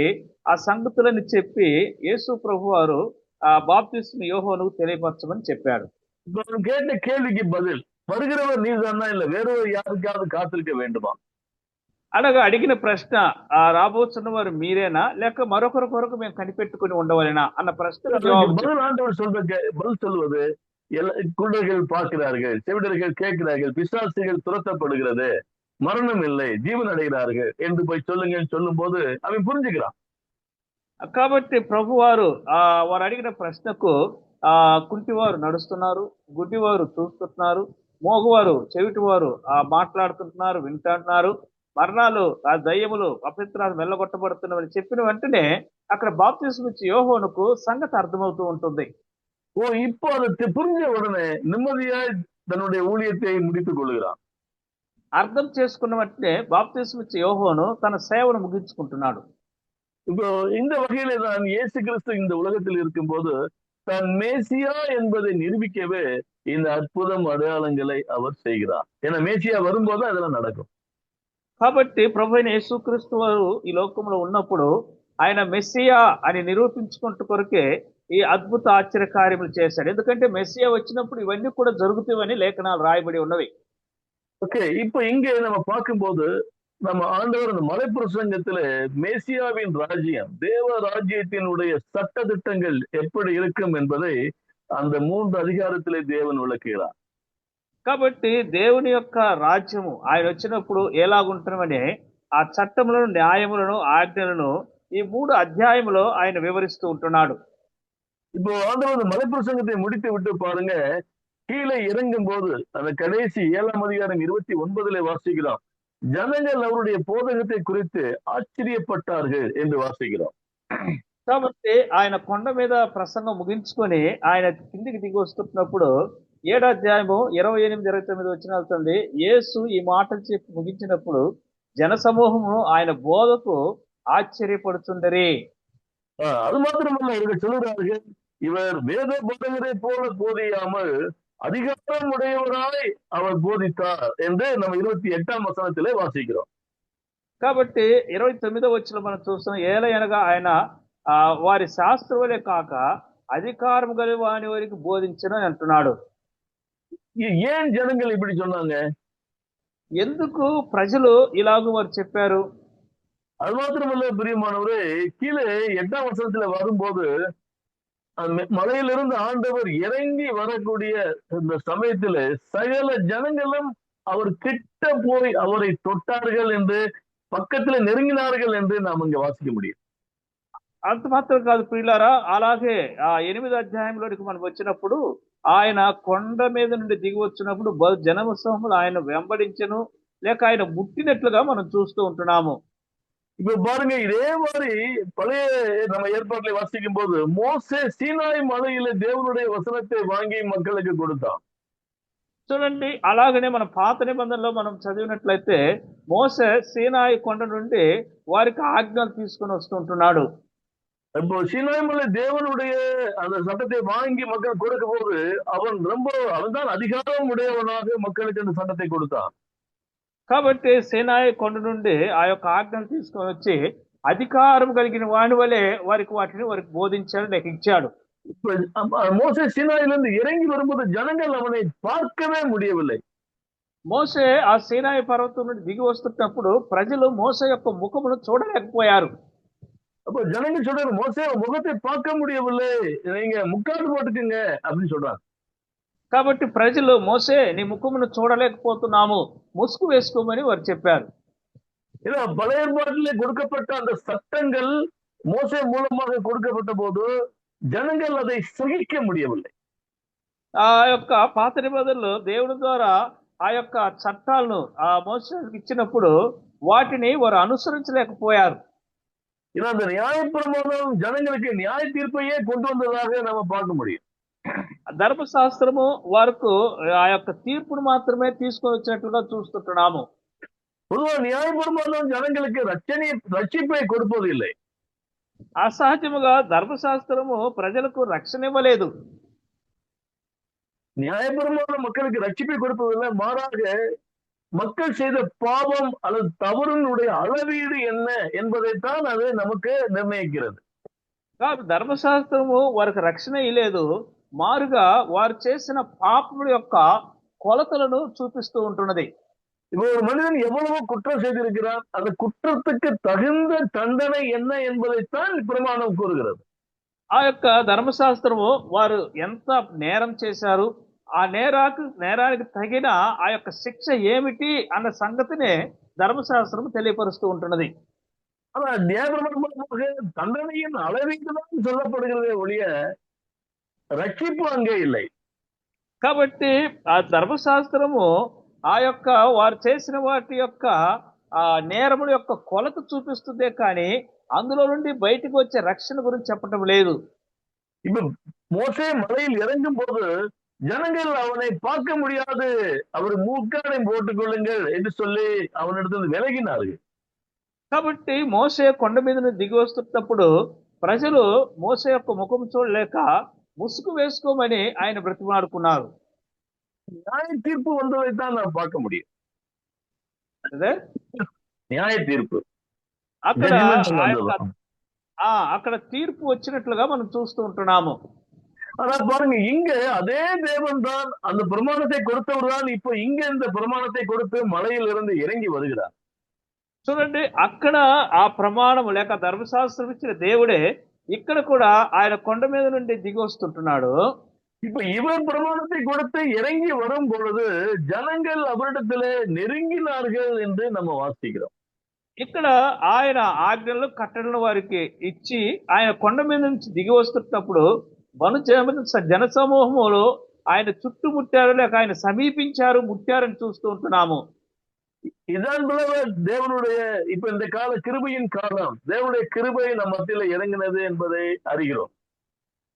ఆ సంగతులని చెప్పి యేసు ప్రభు వారు ఆ బాప్తిస్మ యోహానుకు తెలియపరచమని చెప్పాడు. இப்ப அவன் கேட்ட கேள்விக்கு பதில், வருகிறவர் நீர்தானா இல்ல வேற யாருக்காவது காத்திருக்க வேண்டுமா? అనగా అడిగిన ప్రశ్న, ఆ రాబోతున్న వారు మీరేనా లేక మరొకరి కొరకు మేము కనిపెట్టుకుని ఉండవలేనా అన్న ప్రశ్న பதில் ஆண்டவர் பதில் சொல்வது, குருடர்கள் பார்க்கிறார்கள், செவிடர்கள் கேட்கிறார்கள், பிசாசுகள் துரத்தப்படுகிறது, மரணம் இல்லை, ஜீவன் அடைகிறார்கள் என்று போய் சொல்லுங்கன்னு சொல்லும் போது அவன் புரிஞ்சுக்கிறான். కాబట్టి ప్రభు వారు వారు అడిగిన ప్రశ్నకు కుంటివారు నడుస్తున్నారు, గుడ్డివారు చూస్తున్నారు, మోగవారు చెవిటివారు మాట్లాడుతుంటున్నారు, వింటున్నారు, మరణాలు ఆ దయ్యములు అపవిత్రాలు వెళ్ళగొట్టబడుతున్నామని చెప్పిన వెంటనే అక్కడ బాప్తిస్మ ఇచ్చే యోహానుకు సంగతి అర్థమవుతూ ఉంటుంది. ஓ இப்போ அதை புரிஞ்ச உடனே நிம்மதியாய் தன்னுடைய ஊழியத்தை முடித்துக் கொள்கிறான். అర్థం చేసుకున్న వెంటనే బాప్తిస్మ ఇచ్చే యోహాను తన సేవను ముగించుకుంటున్నాడు. இப்போ இந்த வகையில தான் இயேசு கிறிஸ்து இந்த உலகத்தில் இருக்கும்போது தன் மேசியா என்பதை நிரூபிக்கவே இந்த அற்புதம் அடையாளங்களை அவர் செய்கிறார். ஏன்னா மேசியா வரும்போது அதெல்லாம் நடக்கும். కాబట్టి ప్రభు అయిన యేసుక్రీస్తు వారు ఈ లోకంలో ఉన్నప్పుడు ఆయన మెస్సియా అని నిరూపించుకుంటూ కొరకే ఈ అద్భుత ఆశ్చర్య కార్యములు చేశాడు. ఎందుకంటే మెస్సియా వచ్చినప్పుడు ఇవన్నీ కూడా జరుగుతాయని లేఖనాలు రాయబడి ఉన్నవి. ஓகே, இப்ப இங்க நம்ம பார்க்கும்போது நம்ம ஆண்டவர் அந்த மலைப்பிரசங்கத்துல மேசியாவின் ராஜ்யம், தேவ ராஜ்யத்தினுடைய சட்ட திட்டங்கள் எப்படி இருக்கும் என்பதை அந்த 3 அதிகாரத்திலே தேவன் விளக்குகிறார். కాబట్టి దేవుని యొక్క రాజ్యము ఆయన వచ్చినప్పుడు ఎలాగుంటున్నామని ఆ చట్టములను, న్యాయములను, ఆజ్ఞలను ఈ 3 అధ్యాయములో ఆయన వివరిస్తూ ఉంటున్నాడు. இப்போ ஆண்டவர் அந்த மலைப்பிரசங்கத்தை முடித்து விட்டு பாருங்க, கீழே இறங்கும் போது அந்த கடைசி 7ஆம் அதிகாரம் 29 வாசிக்கிறோம், ஜனங்கள் அவருடைய போதகத்தை குறித்து ఆశ్చర్యపట్టాர்கள் என்று వాసిக்கிறோம். కాబట్టి ఆయన కొండ మీద ప్రసంగం ముగించుకొని ఆయన కిందికి దిగి వస్తున్నప్పుడు 7వ అధ్యాయము 28, 29 వచనాలుతుంది. యేసు ఈ మాటలు చెప్పి ముగించినప్పుడు జనసమూహము ఆయన బోధకు ఆశ్చర్యపడుతుండరి. அது மாத்திரமல்ல, இவர்கள் சொல்லுகிறார்கள், இவர் வேத போதகரை போல போதியாமல் அதிகாரம் உடையவராய் அவர் போதித்தார் என்று நம்ம 28ஆம் வசனத்திலே வாசிக்கிறோம். కాబట్టి 29వ వచనంలో మనం చూస్తాం, ఏలయనగా ఆయన వారి శాస్త్రులే కాక అధికారం గల వాని వారికి బోధించను అని అంటున్నాడు. ஏன் ஜனங்கள் இப்படி சொன்னாங்க? ఎందుకు ప్రజలు ఇలాగ వారు చెప్పారు? அது மாத்திரமல்ல பிரியமானவரே, கீழே 8ஆம் வசனத்துல வரும்போது மலையிலிருந்து ஆண்டவர் இறங்கி வரக்கூடிய இந்த சமயத்துல சகல ஜனங்களும் அவர் கிட்ட போய் அவரை தொட்டார்கள் என்று, పక్కத்துல நெருங்கினார்கள் என்று நாம் இங்க వాసిக்க முடியும். అంత మాత్రం కాదు ప్రియులారా, అలాగే 8వ అధ్యాయంలోనికి మనం వచ్చినప్పుడు ఆయన కొండ మీద నుండి దిగి వచ్చినప్పుడు జనసమూహములు ఆయన వెంబడించను లేక ఆయన ముట్టినట్లుగా మనం చూస్తూ ఉంటున్నాము. இப்ப பாருங்க, இதே மாதிரி பழைய நம்ம ஏற்பாட்டிலே வாசிக்கும் போது மோசே சீனாய் மலையில தேவனுடைய வசனத்தை வாங்கி மக்களுக்கு கொடுத்தான். చూడండి, అలాగనే మన పాత నిబంధనలో మనం చదివినట్లయితే మోసే సీనాయి కొండ నుండి వారికి ఆజ్ఞలు తీసుకుని వస్తుంటున్నాడు. இப்போ சீனாய் மலை தேவனுடைய அந்த சட்டத்தை வாங்கி மக்கள் கொடுக்க போது அவன் தான் அதிகாரம் உடையவனாக மக்களுக்கு அந்த சட்டத்தை கொடுத்தான். కాబట్టి సీనాయి కొండ నుండి ఆ యొక్క ఆజ్ఞలు తీసుకొని వచ్చి అధికారం కలిగిన వాని వలె వారికి బోధించాడు, లేక ఇచ్చాడు. మోసే సీనాయిலிருந்து இறங்கி வரும்போது ஜனங்கள் அவனை பார்க்கவே முடியவில்லை. మోసే ఆ సీనాయి పర్వతం నుండి దిగి వస్తున్నప్పుడు ప్రజలు మోసే యొక్క ముఖమును చూడలేకపోయారు. அப்ப ஜனங்கள் சொல்றாரு, மோசே முகத்தை பார்க்க முடியவில்லை, நீங்க முக்காடு போட்டுக்குங்க அப்படின்னு சொல்றாங்க. కాబట్టి ప్రజలు మోసే నీ ముఖమును చూడలేకపోతున్నాము, ముసుగు వేసుకోమని వారు చెప్పారు. ఇలా பழைய ஏற்பாட்டிலே கொடுக்கப்பட்ட அந்த சட்டங்கள் மோசே மூலமாக கொடுக்கப்பட்ட போது ஜனங்கள் அதை சகிக்க முடியவில்லை. ఆ యొక్క పాత నిబంధనలు దేవుని ద్వారా ఆ యొక్క చట్టాలను ఆ మోసేకి ఇచ్చినప్పుడు వాటిని వారు అనుసరించలేకపోయారు. ఇలా அந்த நியாயப்பிரமாணம் ஜனங்களுக்கு நியாய தீர்ப்பையே கொண்டு வந்ததாக நம்ம பார்க்க முடியும். ధర్మశాస్త్రము వారికి ఆ యొక్క తీర్పును మాత్రమే తీసుకొని వచ్చినట్లుగా చూస్తుంటున్నాము. பொதுவா நியாயப்பிரமாணம் ஜனங்களுக்கு ரட்சிப்பை கொடுப்பதில்லை. అసహజముగా ధర్మశాస్త్రము ప్రజలకు రక్షణ ఇవ్వలేదు. நியாயப்பிரமாணம் மக்களுக்கு ரட்சிப்பை கொடுப்பதில்லை, மாறாக மக்கள் செய்த பாவம் அல்லது தவறுடைய அளவீடு என்ன என்பதைத்தான் அது நமக்கு நிர்ணயிக்கிறது. కాబట్టి ధర్మశాస్త్రము వారికి రక్షణ ఇవ్వలేదు, మారుగా వారు చేసిన పాపముల యొక్క కొలతలను చూపిస్తూ ఉంటున్నది. இப்போ ஒரு மனிதன் எவ்வளவு குற்றம் செய்திருக்கிறான், அந்த குற்றத்துக்கு தகுந்த தண்டனை என்ன என்பதைத்தான் பிரமாணம் கூறுகிறது. ఆ యొక్క ధర్మశాస్త్రము వారు ఎంత నేరం చేశారు, ఆ నేరానికి తగిన ఆ యొక్క శిక్ష ఏమిటి అన్న సంగతినే ధర్మశాస్త్రం తెలియపరుస్తూ ఉంటున్నది. ஆனா நியாயப்பிரமாணமாக தண்டனையின் அளவீடு தான் சொல்லப்படுகிறதே ஒழிய రక్షింపు అంగే இல்லை. కాబట్టి ఆ ధర్మశాస్త్రము ఆ యొక్క వారు చేసిన వాటి యొక్క ఆ నేరముల యొక్క కొలత చూపిస్తుందే కానీ అందులో నుండి బయటకు వచ్చే రక్షణ గురించి చెప్పటం లేదు. இப்ப மோசே மலையில் இறங்கும் போது ஜனங்கள் அவனை பார்க்க முடியாது, அவர் மூக்காடை போட்டுக் கொள்ளுங்கள் என்று சொல்லி அவனிடத்தில் விலகினார்கள். కాబట్టి మోసే కొండ మీద దిగి వస్తున్నప్పుడు ప్రజలు మోసే యొక్క ముఖం చూడలేక ముసుగు వేసుకోమని ఆయన బ్రతిమాడుకున్నారు. நியாய தீர்ப்பு வந்ததைத்தான் நாம் பார்க்க முடியும். అదే நியாய தீர்ப்பு అక్కడ తీర్పు వచ్చినట్లుగా మనం చూస్తూ ఉంటున్నాము. ஆனா பாருங்க, இங்க அதே தேவன் தான் அந்த பிரமாணத்தை கொடுத்தவர் தான் இப்ப இங்க இந்த பிரமாணத்தை கொடுத்து மலையில் இருந்து இறங்கி வருகிறார். చూడండి, అక్కడ ఆ ప్రమాణం లేక ధర్మశాస్త్రం ఇచ్చిన దేవుడే ఇక్కడ కూడా ఆయన కొండ మీద నుండి దిగి వస్తుంటున్నాడు. இப்ப இவர் பிரமாணத்தை கொடுத்து இறங்கி வரும் பொழுது ஜனங்கள் அவரிடத்திலே நெருங்கினார்கள் என்று நம்ம வாசிக்கிறோம். ఇక్కడ ఆయన ఆజ్ఞలు కట్టడలను వారికి ఇచ్చి ఆయన కొండ మీద నుంచి దిగి వస్తున్నప్పుడు జన సమూహములు ఆయన చుట్టుముట్టారు, లేక ఆయన సమీపించారు, ముట్టారని చూస్తూ ఉంటున్నాము. இதான் தேவனுடைய இப்ப இந்த கால கிருபையின் காலம், தேவனுடைய கிருபை நம்ம மத்தியில இறங்கினது என்பதை அறிகிறோம்.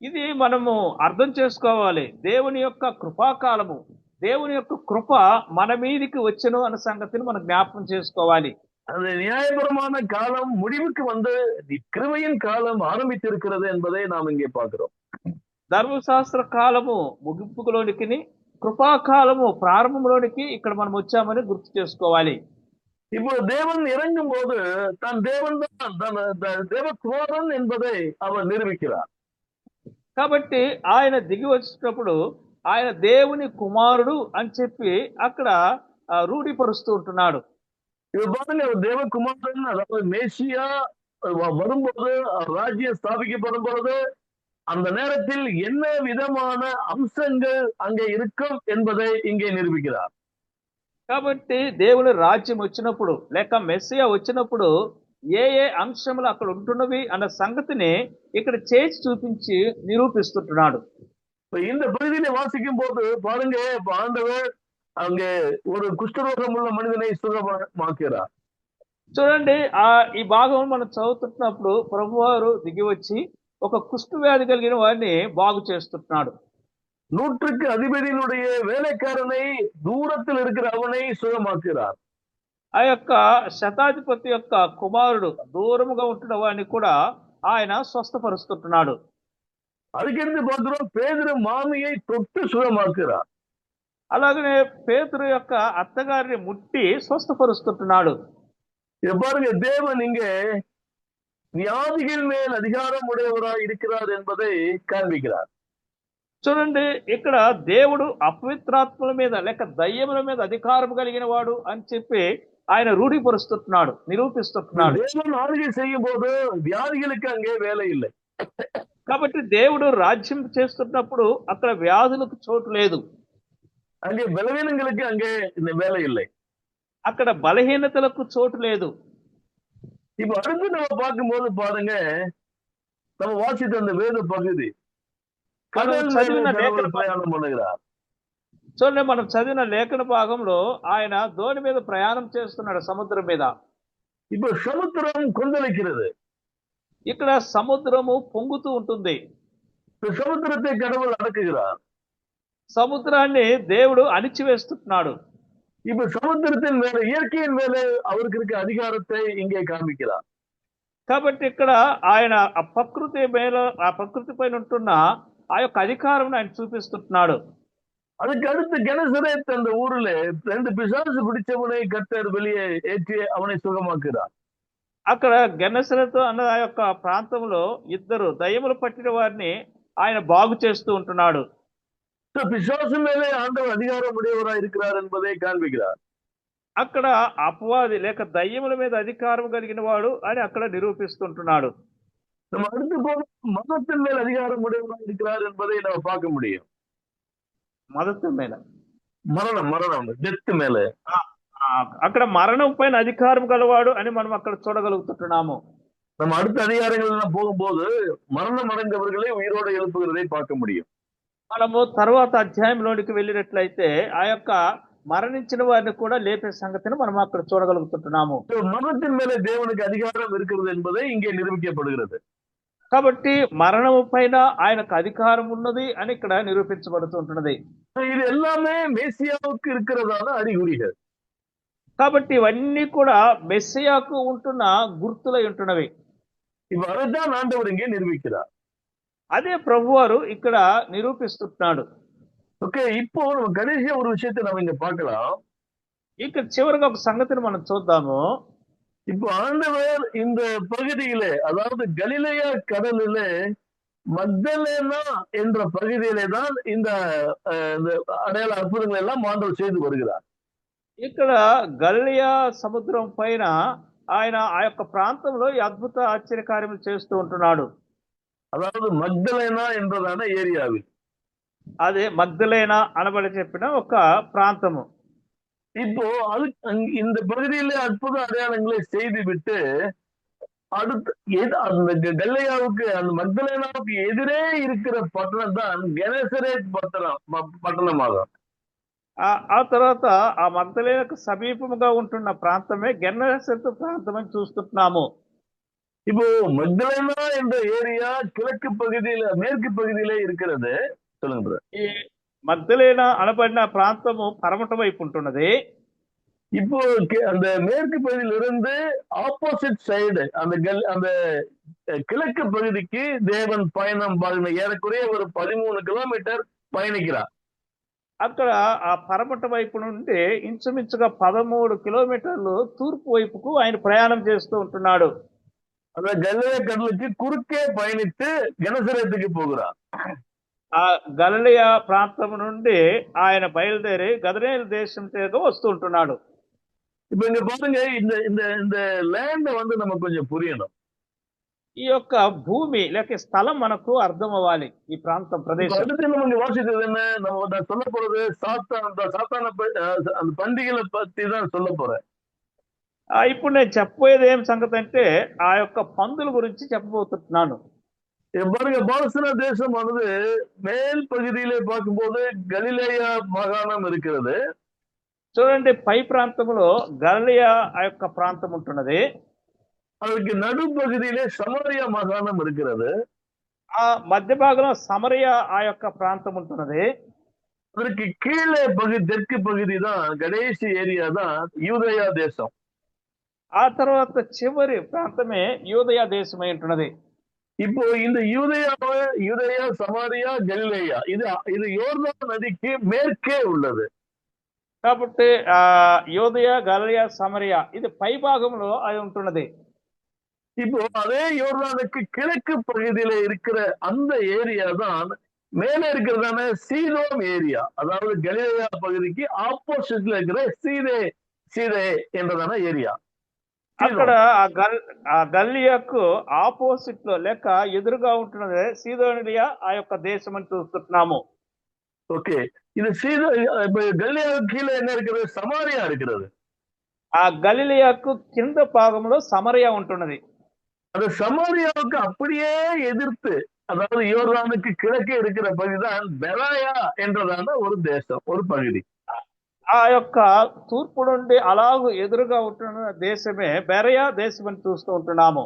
ఇది మనము అర్థం చేసుకోవాలి. దేవుని యొక్క కృపాకాలము, దేవుని యొక్క కృప మన మీదికి వచ్చెను అన్న సంగతిని మనం జ్ఞాపకం చేసుకోవాలి. அந்த நியாயபரமான காலம் முடிவுக்கு வந்து கிருபையின் காலம் ஆரம்பித்திருக்கிறது என்பதை நாம் இங்கே பார்க்கிறோம். ధర్మశాస్త్ర కాలము ముగింపులోనికి, కృపాకాలము ప్రారంభంలోనికి ఇక్కడ మనం వచ్చామని గుర్తు చేసుకోవాలి. இப்போ தேவன் இறங்கும் போது தான் தேவன் தான் தேவகுமாரன் என்பதை அவர் நிரூபிக்கிறார். కాబట్టి ఆయన దిగి వచ్చేటప్పుడు ఆయన దేవుని కుమారుడు అని చెప్పి అక్కడ రూఢిపరుస్తూ ఉంటున్నాడు. இது பாருங்க, தேவகுமாரன் அதாவது மேசியா வரும்போது, ராஜ்யம் ஸ்தாபிக்கப்படும் பொழுது அந்த நேரத்தில் என்ன விதமான அம்சங்கள் அங்கே இருக்கும் என்பதை இங்கே நிரூபிக்கிறார். కాబట్టి దేవుని రాజ్యం వచ్చినప్పుడు లేక మెస్సియా వచ్చినప్పుడు ఏ ఏ అంశములు అక్కడ ఉంటున్నవి అన్న సంగతిని ఇక్కడ చేసి చూపించి నిరూపిస్తుంటున్నాడు. இந்த பகுதியில வாசிக்கும் போது பாருங்க, ஆண்டவர் அங்கே ஒரு குஷ்டரோகம் உள்ள மனிதனை சுகமாக்கிறார். చూడండి, ఈ భాగం మనం చదువుతున్నప్పుడు ప్రభువారు దిగి వచ్చి ఒక కుష్టు వ్యాధి కలిగిన వారిని బాగు చేస్తున్నాడు. 100க்கு அதிபதியினுடைய வேலைக்காரனை, தூரத்தில் இருக்கிற அவனை சுகமாக்குகிறார். ఆ యొక్క శతాధిపతి యొక్క కుమారుడు దూరముగా ఉంటున్న వాడిని కూడా ఆయన స్వస్థపరుస్తున్నాడు. அதுக்கடுத்து பார்க்கிறோம், பேதுரு மாமியை தொட்டு சுகமாக்குகிறார். అలాగనే పేతురు యొక్క అత్తగారిని ముట్టి స్వస్థపరుస్తున్నాడు. பாருங்க, தேவன் இங்கே வியாதிகள் மேல் அதிகாரம் உடையவராய் இருக்கிறார் என்பதை காண்பிக்கிறார். చూడండి, ఇక్కడ దేవుడు అపవిత్రాత్మల మీద లేక దయ్యముల మీద అధికారం కలిగిన వాడు అని చెప్పి ఆయన రూఢిపరుస్తున్నాడు, నిరూపిస్తున్నాడు. தேவன் ஆளுகை செய்யும் போது வியாதிகளுக்கு அங்கே வேலை இல்லை. కాబట్టి దేవుడు రాజ్యం చేస్తున్నప్పుడు అక్కడ వ్యాధులకు చోటు లేదు, அங்கே பலவீனங்களுக்கு அங்கே இந்த வேலை இல்லை, అక్కడ బలహీనతలకు చోటు లేదు. இப்ப அடுத்து நம்ம பார்க்கும்போது பாருங்க, நம்ம வாசித்த அந்த வேத பகுதி, கடல் చదివిన மேலே లేఖన பிரயாணம் பண்ணுகிறார். చూడండి, మనం చదివిన లేఖన భాగంలో ఆయన దోణి మీద ప్రయాణం చేస్తున్నాడు, సముద్రం మీద. இப்ப சமுத்திரம் கொந்தளிக்கிறது. ఇక్కడ సముద్రము పొంగుతూ ఉంటుంది. இந்த சமுத்திரத்தை கடவுள் அடக்குகிறார். సముద్రాన్ని దేవుడు అణిచివేస్తున్నాడు. இப்ப சமுத்திரத்தின் மேல, இயற்கையின் மேல அவருக்கு இருக்க அதிகாரத்தை இங்கே காண்பிக்கிறார். కాబట్టి ఇక్కడ ఆయన ఆ ప్రకృతి పైన ఉంటున్న ఆ యొక్క అధికారం ఆయన చూపిస్తున్నాడు. அதுக்கு அடுத்து கெனசரேத் அந்த ஊர்ல 2 பிசாசு பிடிச்சவனை கர்த்தர் வெளியே ஏற்றி அவனை சுகமாக்குறார். అక్కడ గెన్నసరతు అన్న ఆ యొక్క ప్రాంతంలో 2 దయ్యములు పట్టిన వారిని ఆయన బాగు చేస్తూ ఉంటున్నాడు. பிசாசு மேலே ஆண்டவர் அதிகாரம் உடையவராய் இருக்கிறார் என்பதை காண்பிக்கிறார். అక్కడ అపవాది లేక దయ్యముల మీద అధికారం కలిగిన వాడు అని అక్కడ నిరూపిస్తుంటున్నాడు. நம்ம அடுத்து போக மதத்தின் மேல் அதிகாரம் உடையவராய் இருக்கிறார் என்பதை நம்ம பார்க்க முடியும். మదతం మీద மரணம் டெத் மேல అక్కడ మరణం పైన అధికారం గలవాడు అని మనం అక్కడ చూడగలుగుతున్నాము. நம்ம அடுத்த அதிகாரங்கள் எல்லாம் போகும்போது மரணம் அடைந்தவர்களை உயிரோடு எழுப்புகிறதை பார்க்க முடியும். మనము తర్వాత అధ్యాయంలోనికి వెళ్ళినట్లయితే ఆ యొక్క మరణించిన వారిని కూడా లేపే సంగతిని మనం అక్కడ చూడగలుగుతున్నాము. மரணத்தின் மேலே தேவனுக்கு அதிகாரம் இருக்கிறது என்பதை இங்கே நிரூபிக்கப்படுகிறது. కాబట్టి మరణము పైన ఆయనకు అధికారం ఉన్నది అని ఇక్కడ నిరూపించబడుతుంటున్నది. இது எல்லாமே மேசியாவுக்கு இருக்கிறதான அறிகுறிகள். కాబట్టి ఇవన్నీ కూడా మెస్సియాకు ఉంటున్న గుర్తులై ఉంటున్నవి. இப்ப அதைத்தான் ஆண்டவர் இங்கே நிரூபிக்கிறார். అదే ప్రభువారు ఇక్కడ నిరూపిస్తున్నాడు. ஓகே, இப்போ நம்ம கடைசியா ஒரு விஷயத்தை நம்ம இங்க பார்க்கலாம். ఇక్కడ చివరిగా ఒక సంగతిని మనం చూద్దాము. இப்போ ஆண்டவர் இந்த பகுதியிலே, அதாவது கலிலேயா கடலிலே மக்தலேனா என்ற பகுதியிலே தான் இந்த அடையாள அற்புதங்கள் எல்லாம் ஆண்டவர் செய்து வருகிறார். ఇక్కడ గలిలయ సముద్రం పైన ఆయన ఆ యొక్క ప్రాంతంలో ఈ అద్భుత ఆశ్చర్యకార్యములు చేస్తూ ఉంటున్నాడు. அதாவது மக்தலேனா என்றதான ஏரியாவில், అదే మగ్దలేనా అనబడి చెప్పిన ఒక ప్రాంతము. இப்போ அது இந்த பகுதியிலே அற்புத அடையாளங்களை செய்து விட்டு அடுத்து அந்த கல்லையாவுக்கு, அந்த மக்தலேனாவுக்கு எதிரே இருக்கிற பட்டணம் தான் கெனசரேத் பட்டணமாகும். ఆ తర్వాత ఆ మగ్దలేనకు సమీపముగా ఉంటున్న ప్రాంతమే గెన్నసరతు ప్రాంతం అని చూస్తున్నాము. இப்போ மக்தலேனா என்ற ஏரியா கிழக்கு பகுதியில, மேற்கு பகுதியிலே இருக்கிறது. சொல்லுங்க. ఈ మగ్దలేనా అనబడిన ప్రాంతము పరమట వైపు ఉంటున్నది. இப்போ அந்த மேற்கு பகுதியிலிருந்து ஆப்போசிட் சைடு அந்த கிழக்கு பகுதிக்கு தேவன் பயணம் ஏறக்குறைய ஒரு 13 கிலோமீட்டர் பயணிக்கிறார். అక్కడ ఆ పరమట వైపు నుండి ఇంచుమించుగా 13 కిలోమీటర్లు తూర్పు వైపుకు ఆయన ప్రయాణం చేస్తూ ఉంటున్నాడు. அந்த கலிலேய கடலுக்கு குறுக்கே பயணித்து கெனசரேத்துக்கு போகிறார். ఆ గలిలయ ప్రాంతం నుండి ఆయన బయలుదేరి గదరేలు దేశం చేరుకు వస్తూ ఉంటున్నాడు. இப்ப இங்க பாருங்க, இந்த இந்த இந்த லேண்ட வந்து நமக்கு கொஞ்சம் புரியணும். ఈ యొక్క భూమి లేక స్థలం మనకు అర్థం అవ్వాలి. ఈ ప్రాంతం இப்ப ప్రదేశం அடுத்து நம்ம இங்க வாசித்தது என்ன? நான் சொல்ல போறது சாத்தான அந்த பண்டிகைகளை பத்தி தான் சொல்ல போறேன். ఇప్పుడు నేను చెప్పబోయేది ఏం సంగతి అంటే ఆ యొక్క పందుల గురించి చెప్పబోతున్నాను. பாருங்க, பாலஸ்தீன தேசம் வந்து மேல் பகுதியிலே பார்க்கும்போது கலிலேயா மாகாணம் இருக்கிறது. చూడండి, పై ప్రాంతంలో గలిలయ ఆ యొక్క ప్రాంతం ఉంటున్నది. அதற்கு நடுப்பகுதியிலே சமாரியா மாகாணம் இருக்கிறது. ఆ మధ్య భాగంలో సమరయ ఆ యొక్క ప్రాంతం ఉంటున్నది. அதற்கு கீழே தெற்கு பகுதி தான், கடைசி ஏரியா தான் யூதேயா தேசம். ఆ తర్వాత చివరి ప్రాంతమే యూదయ దేశమై ఉంటున్నది. இப்போ இந்த யூதேயா, சமாரியா, கலிலேயா இது யோர்தான் நதிக்கு மேற்கே உள்ளது. కాబట్టి ఆ యూదయ, గలిలయ, సమరయ ఇది పై భాగంలో అది ఉంటున్నది. இப்போ அதே யோர்தானுக்கு கிழக்கு பகுதியில இருக்கிற அந்த ஏரியா தான் மேலே இருக்கிறதான சீதோம் ஏரியா. அதாவது கலிலேயா பகுதிக்கு ஆப்போசிட்ல இருக்கிற சீதே என்றதான ஏரியா. అక్కడ ఆ గల్లియాకు ఆపోజిట్ లో లేక ఎదురుగా ఉంటున్నది సీదోనియా ఆ యొక్క దేశం అని చూస్తున్నాము. ஓகே, இது கலிலேயாவுக்கு கீழே என்ன இருக்கிறது? சமாரியா இருக்கிறது. ఆ గలిలియాకు కింద భాగంలో సమరయ ఉంటున్నది. அந்த சமாரியாவுக்கு அப்படியே எதிர்த்து, அதாவது யோர்தானுக்கு கிழக்கே இருக்கிற பகுதிதான் பெராயா என்றதான ஒரு தேசம், ஒரு பகுதி. ఆ యొక్క తూర్పు నుండి అలాగూ ఎదురుగా ఉంటున్న దేశమే బెరయా దేశం అని చూస్తూ ఉంటున్నాము.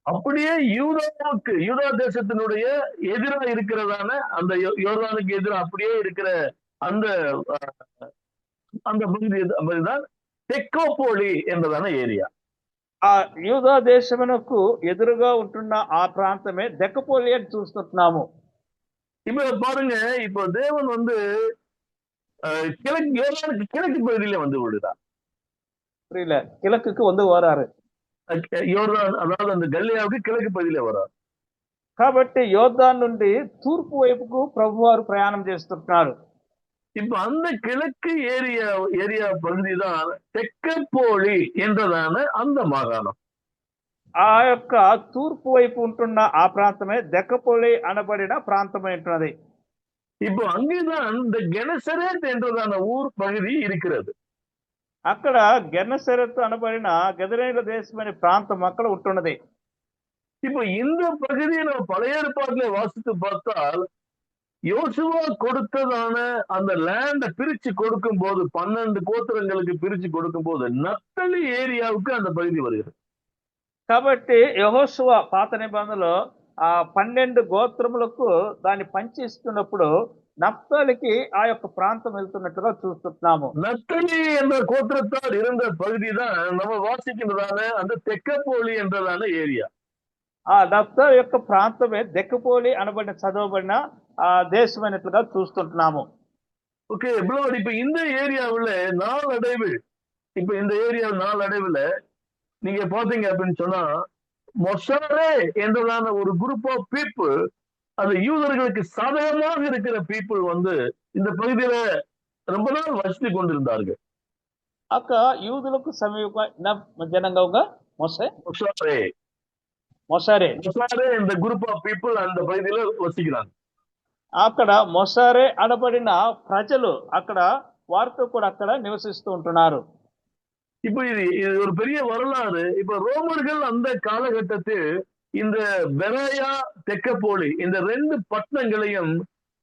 அப்படியே யூதா தேசத்தினுடைய எதிராக இருக்கிறதான அந்த யோர்தானுக்கு எதிராக அப்படியே இருக்கிற அந்த அந்த பகுதிதான் தெக்கோபோலி என்றதான ஏரியா. ఆ యూదా దేశమునకు ఎదురుగా ఉంటున్న ఆ ప్రాంతమే దెక్కపోలి అని చూస్తున్నాము. இப்ப பாருங்க, இப்போ தேவன் வந்து யோர்தானுக்கு கிழக்கு பகுதியில வந்து விடுறார். புரியல, கிழக்குக்கு வந்து வராரு. யோர்தான், அதாவது அந்த கலிலேயாவுக்கு கிழக்கு பகுதியில வரார். కాబట్టి యోర్దాన్ నుండి తూర్పు వైపుకు ప్రభువారు ప్రయాణం చేస్తున్నారు. இப்ப அந்த கிழக்கு ஏரியா பகுதி தான் தெக்கப்போலி என்றதான அந்த மாகாணம். ఆ యొక్క తూర్పు వైపు ఉంటున్న ఆ ప్రాంతమే దెక్కపోలి అనబడిన ప్రాంతమై ఉంటున్నది. இப்போ அங்கேதான் இந்த கெனசரேத் என்றதான ஊர் பகுதி இருக்கிறது. అక్కడ గెన్నసరెత్ అనబడిన గదరేల దేశమనే ప్రాంతం అక్కడ ఉంటున్నది. இப்போ இந்த பகுதியை நம்ம பழைய ஏற்பாட்டிலே வாசித்து பார்த்தால், யோசுவா கொடுத்ததான அந்த லேண்ட பிரிச்சு கொடுக்கும் போது, 12 கோத்திரங்களுக்கு பிரிச்சு கொடுக்கும் போது நப்தலி ஏரியாவுக்கு அந்த பகுதி வருகிறது. కాబట్టి యెహోషువ పాత నిబంధనలో ఆ 12 గోత్రములకు దాన్ని పంచి ఇస్తున్నప్పుడు నఫ్తాలికి ఆ యొక్క ప్రాంతం వెళ్తున్నట్టుగా చూస్తున్నాము. நப்தலி என்ற கோத்திரத்தால் இருந்த பகுதி தான் நம்ம வாசிக்கின்றதான அந்த தெக்கப்போலி என்றதான ஏரியா. ఆ నఫ్తాలి యొక్క ప్రాంతమే దెక్కపోలి అనబడిన చదవబడిన ఆ దేశమైనట్లుగా చూస్తుంటున్నాము. ஓகே, இப்ப இந்த ஏரியாவில் நாளடைவில் நீங்க பாத்தீங்க அப்படின்னு சொன்னா, மொசாரே என்றதான ஒரு குரூப் ஆஃப் பீப்புள், அது யூதர்களுக்கு சாதகமாக இருக்கிற பீப்புள் வந்து இந்த பகுதியில ரொம்ப நாள் வசித்து கொண்டிருந்தார்கள். అక్క యూదులకు సమీప జనంగా మొసారే இந்த குரூப் ஆஃப் பீப்புள் அந்த பகுதியில வசிக்கிறாங்க. అక్కడ మొసారే అనబడిన ప్రజలు అక్కడ వారితో కూడా అక్కడ నివసిస్తూ ఉంటున్నారు. இப்ப இது ஒரு பெரிய வரலாறு. இப்ப ரோமர்கள் அந்த காலகட்டத்தில் இந்த பெராயா, தெக்கப்போலி இந்த 2 பட்டணங்களையும்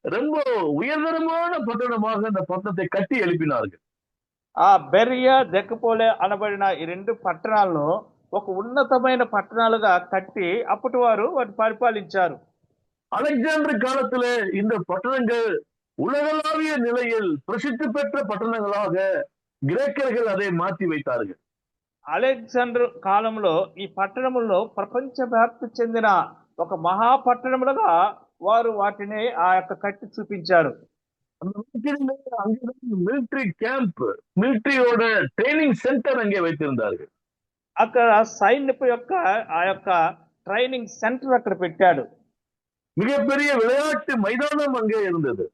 ரொம்ப உயர்தரமான பட்டணமாக இந்த பட்டணத்தை கட்டி எழுப்பினார்கள். ఆ బెరియా, దెక్కపోలే అనబడిన ఈ 2 పట్టణాలను ఒక ఉన్నతమైన పట్టణాలుగా కట్టి అప్పటి వారు వాటిని పరిపాలించారు. அலெக்சாண்டர் காலத்துல இந்த பட்டணங்கள் உலகளாவிய நிலையில் பிரசித்தி பெற்ற பட்டணங்களாக கிரேக்கர்கள் அதை மாற்றி வைத்தார்கள். అలెగ్జాండర్ కాలంలో ఈ పట్టణముల్లో ప్రపంచ వ్యాప్తి చెందిన ఒక మహాపట్టణములుగా వారు వాటిని ఆ యొక్క కట్టి చూపించారు. அந்த நாட்களிலே அங்கேதான் மிலிட்டரி கேம்ப், மிலிட்டரியோட ட்ரைனிங் சென்டர் அங்கே வைத்திருந்தார்கள். అక్కడ సైన్యపు యొక్క ఆ యొక్క ట్రైనింగ్ సెంటర్ అక్కడ పెట్టాడు. மிகப்பெரிய விளையாட்டு மைதானம் அங்கே இருந்தது.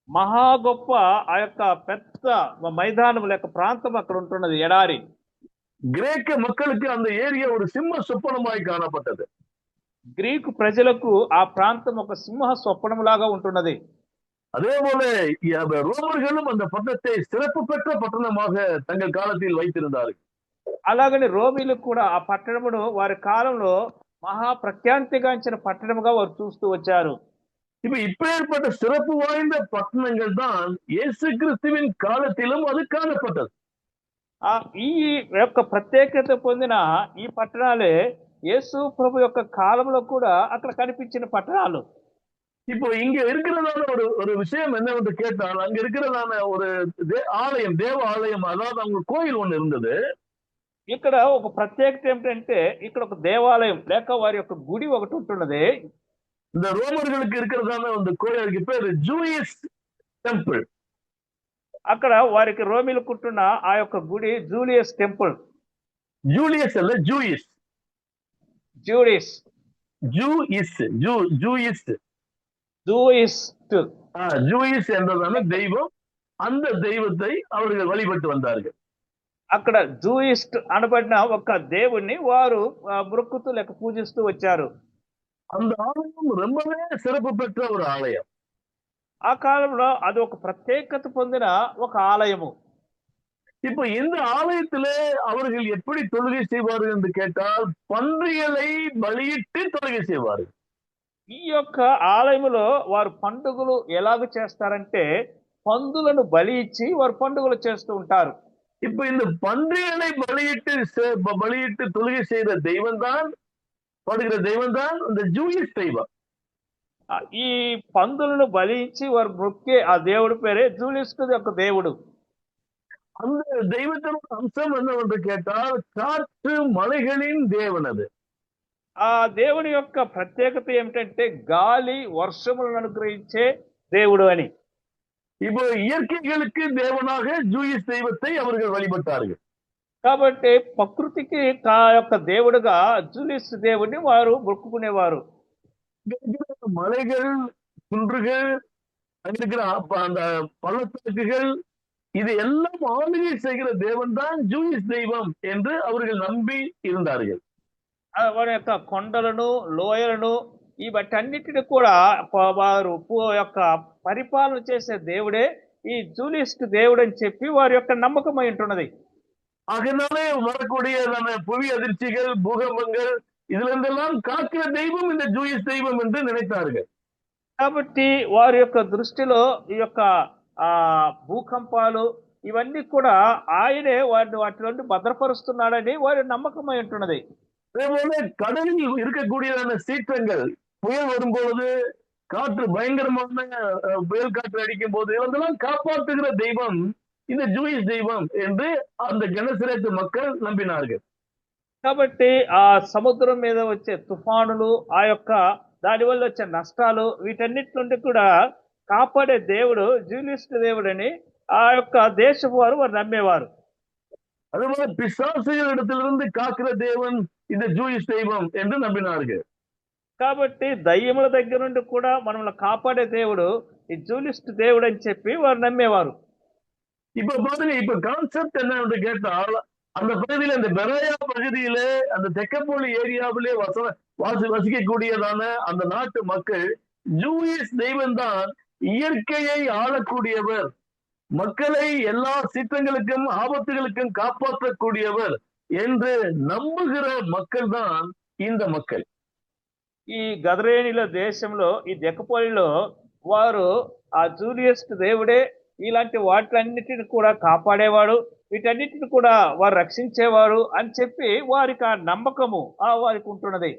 మహా గొప్ప ఆ యొక్క పెద్ద మైదానం లేక ప్రాంతం అక్కడ ఉంటున్నది, ఎడారి. கிரேக்க மக்களுக்கு அந்த ஏரியா ஒரு சிம்ம சொப்பனமாய் காணப்பட்டது. గ్రీకు ప్రజలకు ఆ ప్రాంతం ఒక సింహ స్వప్నంలాగా ఉంటున్నది. அதே போல ரோமர்களும் அந்த பட்டணத்தை சிறப்பு பெற்ற பட்டணமாக தங்கள் காலத்தில் வைத்திருந்தார்கள். అలాగని రోమిలకు కూడా ఆ పట్టణమును వారి కాలంలో మహా ప్రఖ్యాతిగాంచిన పట్టణముగా వారు చూస్తూ వచ్చారు. இப்ப இப்பேற்பட்ட சிறப்பு வாய்ந்த பட்டணங்கள் தான் இயேசு கிறிஸ்துவின் காலத்திலும் அது காணப்பட்டது. ఈ యొక్క ప్రత్యేకత పొందిన ఈ పట్టణాలే యేసు ప్రభు యొక్క కాలంలో కూడా అక్కడ కనిపించిన పట్టణాలు. இப்போ இங்க இருக்கிறதான ஒரு ஒரு விஷயம் என்னவென்று கேட்டால், அங்க இருக்கிறதான ஒரு ஆலயம், தேவ ஆலயம், அதாவது அவங்க கோயில் ஒண்ணு இருந்தது. ఇక్కడ ఒక ప్రత్యేకత ఏమిటంటే ఇక్కడ ఒక దేవాలయం లేక వారి యొక్క గుడి ఒకటి ఉంటున్నది. இந்த ரோமர்களுக்கு இருக்கிறதான அந்த கோயிலுக்கு பேரு ஜூயிஷ் டெம்பிள். అక్కడ వారికి రోమిలకు ఉంటున్న ఆ యొక్క గుడి జూలియస్ టెంపుల్. ஜூலியஸ் அல்ல, ஜூயிஷ். జూడిస్ ஜூயிஷ் ஜூயிஷ் జూయిస్ట్. ஜூயிஷ் என்றதான தெய்வம். அந்த தெய்வத்தை அவர்கள் வழிபட்டு வந்தார்கள். అక్కడ జూయిస్ట్ అనబడిన ఒక దేవుణ్ణి వారు మొక్కుతూ లేక పూజిస్తూ వచ్చారు. அந்த ஆலயம் ரொம்பவே சிறப்பு பெற்ற ஒரு ஆலயம். ఆ కాలంలో అది ఒక ప్రత్యేకత పొందిన ఒక ఆలయము. இப்ப இந்த ஆலயத்திலே அவர்கள் எப்படி தொழுகை செய்வார்கள் என்று கேட்டால், பன்றிகளை பலியிட்டு தொழுகை செய்வார்கள். ఈ యొక్క ఆలయములో వారు పండుగలు ఎలాగ చేస్తారంటే పందులను బలి ఇచ్చి వారు పండుగలు చేస్తూ ఉంటారు. இப்ப இந்த பன்றிகளை பலியிட்டு தொழுகை செய்த தெய்வம் தான், படுகிற தெய்வம் தான் இந்த ஜூயிஷ் தெய்வம். ఈ పందులను బలి ఇచ్చి వారు మొక్కే ఆ దేవుడి పేరే జూలిస్ట్ యొక్క దేవుడు. அந்த தெய்வத்தினோட அம்சம் என்னவென்று கேட்டால், காற்று மலைகளின் தேவன் அது. ఆ దేవుని యొక్క ప్రత్యేకత ఏమిటంటే గాలి వర్షములను అనుగ్రహించే దేవుడు అని. இப்போ இயற்கைகளுக்கு தேவனாக ஜூயிஷ் தெய்வத்தை அவர்கள் வழிபட்டார்கள். కాబట్టి ప్రకృతికి యొక్క దేవుడుగా జూలిస్ దేవుడిని వారు మొక్కుకునేవారు. மலைகள், குன்றுகள், அங்க இருக்கிற அந்த பள்ளத்தாக்குகள், இது எல்லாம் ஆளுகை செய்கிற தேவன் தான் ஜூயிஷ் தெய்வம் என்று அவர்கள் நம்பி இருந்தார்கள். వారి యొక్క కొండలను లోయలను ఈ వాటన్నిటిని కూడా వారు యొక్క పరిపాలన చేసే దేవుడే ఈ జూలిస్ట్ దేవుడు అని చెప్పి వారి యొక్క నమ్మకం అయి ఉంటున్నది. அதனாலே வரக்கூடிய புவி அதிர்ச்சிகள், பூகம்பங்கள், இதுல இருந்தெல்லாம் காக்கிற தெய்வம் இந்த ஜூயிஷ் தெய்வம் என்று நினைத்தார்கள். కాబట్టి వారి యొక్క దృష్టిలో ఈ యొక్క భూకంపాలు ఇవన్నీ కూడా ఆయనే వాటి నుండి భద్రపరుస్తున్నాడని వారి నమ్మకం అయి ఉంటున్నది. அதேபோல கடலில் இருக்கக்கூடியதான சீற்றங்கள், புயல் வரும்பொழுது, காற்று பயங்கரமான புயல் காற்று அடிக்கும் போது இதெல்லாம் காப்பாற்றுகிற தெய்வம் இந்த ஜூயிஷ் தெய்வம் என்று அந்த గెనసరేతు மக்கள் నమ్మినాர்கள். కాబట్టి ఆ సముద్రం మీద వచ్చే తుఫానులు, ఆ యొక్క దానివల్ల వచ్చే నష్టాలు, వీటన్నిటి నుండి కూడా కాపాడే దేవుడు జూలిస్ట్ దేవుడని ఆ యొక్క దేశపు వారు నమ్మేవారు. அதுபோல பிசாசுகளிடத்திலிருந்து காக்கிற தேவன் இந்த ஜூயிஷ் தெய்வம் என்று நம்பினார்கள். కాబట్టి దయ్యముల దగ్గర నుండి కూడా మనల్ని కాపాడే దేవుడు ఈ జూలిస్ట్ దేవుడు అని చెప్పి వారు నమ్మేవారు. இப்ப பாருங்க, இப்ப கான்செப்ட் என்ன என்று கேட்டால், அந்த பகுதியில, அந்த பெராயா பகுதியிலே, அந்த தெக்கப்போலி ஏரியாவிலே வசிக்கக்கூடியதான அந்த நாட்டு மக்கள் ஜூயிஷ் தெய்வம் தான் இயற்கையை ஆளக்கூடியவர், மக்களை எல்லா சீற்றங்களுக்கும் ஆபத்துகளுக்கும் காப்பாற்றக்கூடியவர் என்று நம்புகிற மக்கள் தான் இந்த மக்கள். ఈ గదరేనిల దేశంలో ఈ దెక్కపోలిలో వారు ఆ జూలియస్ దేవుడే ఇలాంటి వాటిలన్నిటిని కూడా కాపాడేవాడు, వీటన్నిటిని కూడా వారు రక్షించేవారు అని చెప్పి వారికి ఆ నమ్మకము వారికి ఉంటున్నది.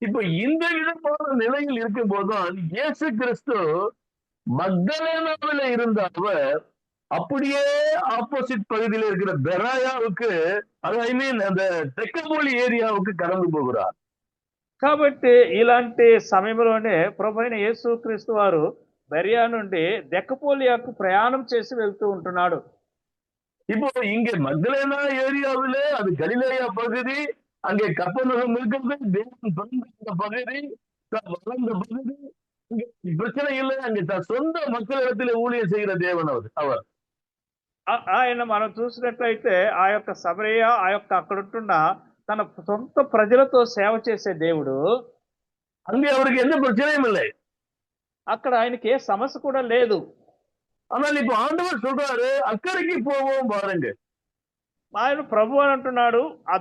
இப்ப இந்த விதமான நிலையில் இருக்கும் போதுதான் இயேசு கிறிஸ்து மக்தலேனாவில இருந்த அவர் அப்படியே ஆப்போசிட் பகுதியில் இருக்கிற பெராயாவுக்கு, ஐ மீன் அந்த தெக்கப்போலி ஏரியாவுக்கு கடந்து போகிறார். కాబట్టి ఇలాంటి సమయంలోనే ప్రభువైన యేసుక్రీస్తు వారు బెరియా నుండి దెకపోలియాకు ప్రయాణం చేసి వెళ్తూ ఉంటున్నాడు. இப்போ இங்க மக்தலேனா ஏரியாவிலே அது கலிலேயா பகுதி, அங்கே கப்பர்நகூம் இருக்கிறது, தேவன் பிறந்த பகுதி, வளர்ந்த பகுதி. இங்க பிரச்சனை இல்லை, அங்கே சொந்த மக்களிடத்திலே ஊழியம் செய்கிற தேவன் அவர். ఆయన మనం చూసినట్లయితే ఆ యొక్క సమరయ ఆ యొక్క అక్కడుంటున్న తన సొంత ప్రజలతో సేవ చేసే దేవుడు. அங்கே அவருக்கு எந்த பிரச்சனையும் இல்லை. అక్కడ ఆయనకి ఏ సమస్య కూడా లేదు. ஆனால் இப்ப ஆண்டவர் சொல்றாரு, அக்கறைக்கு போவோம் பாருங்க. ఆయన ప్రభు అని అంటున్నాడు, ఆ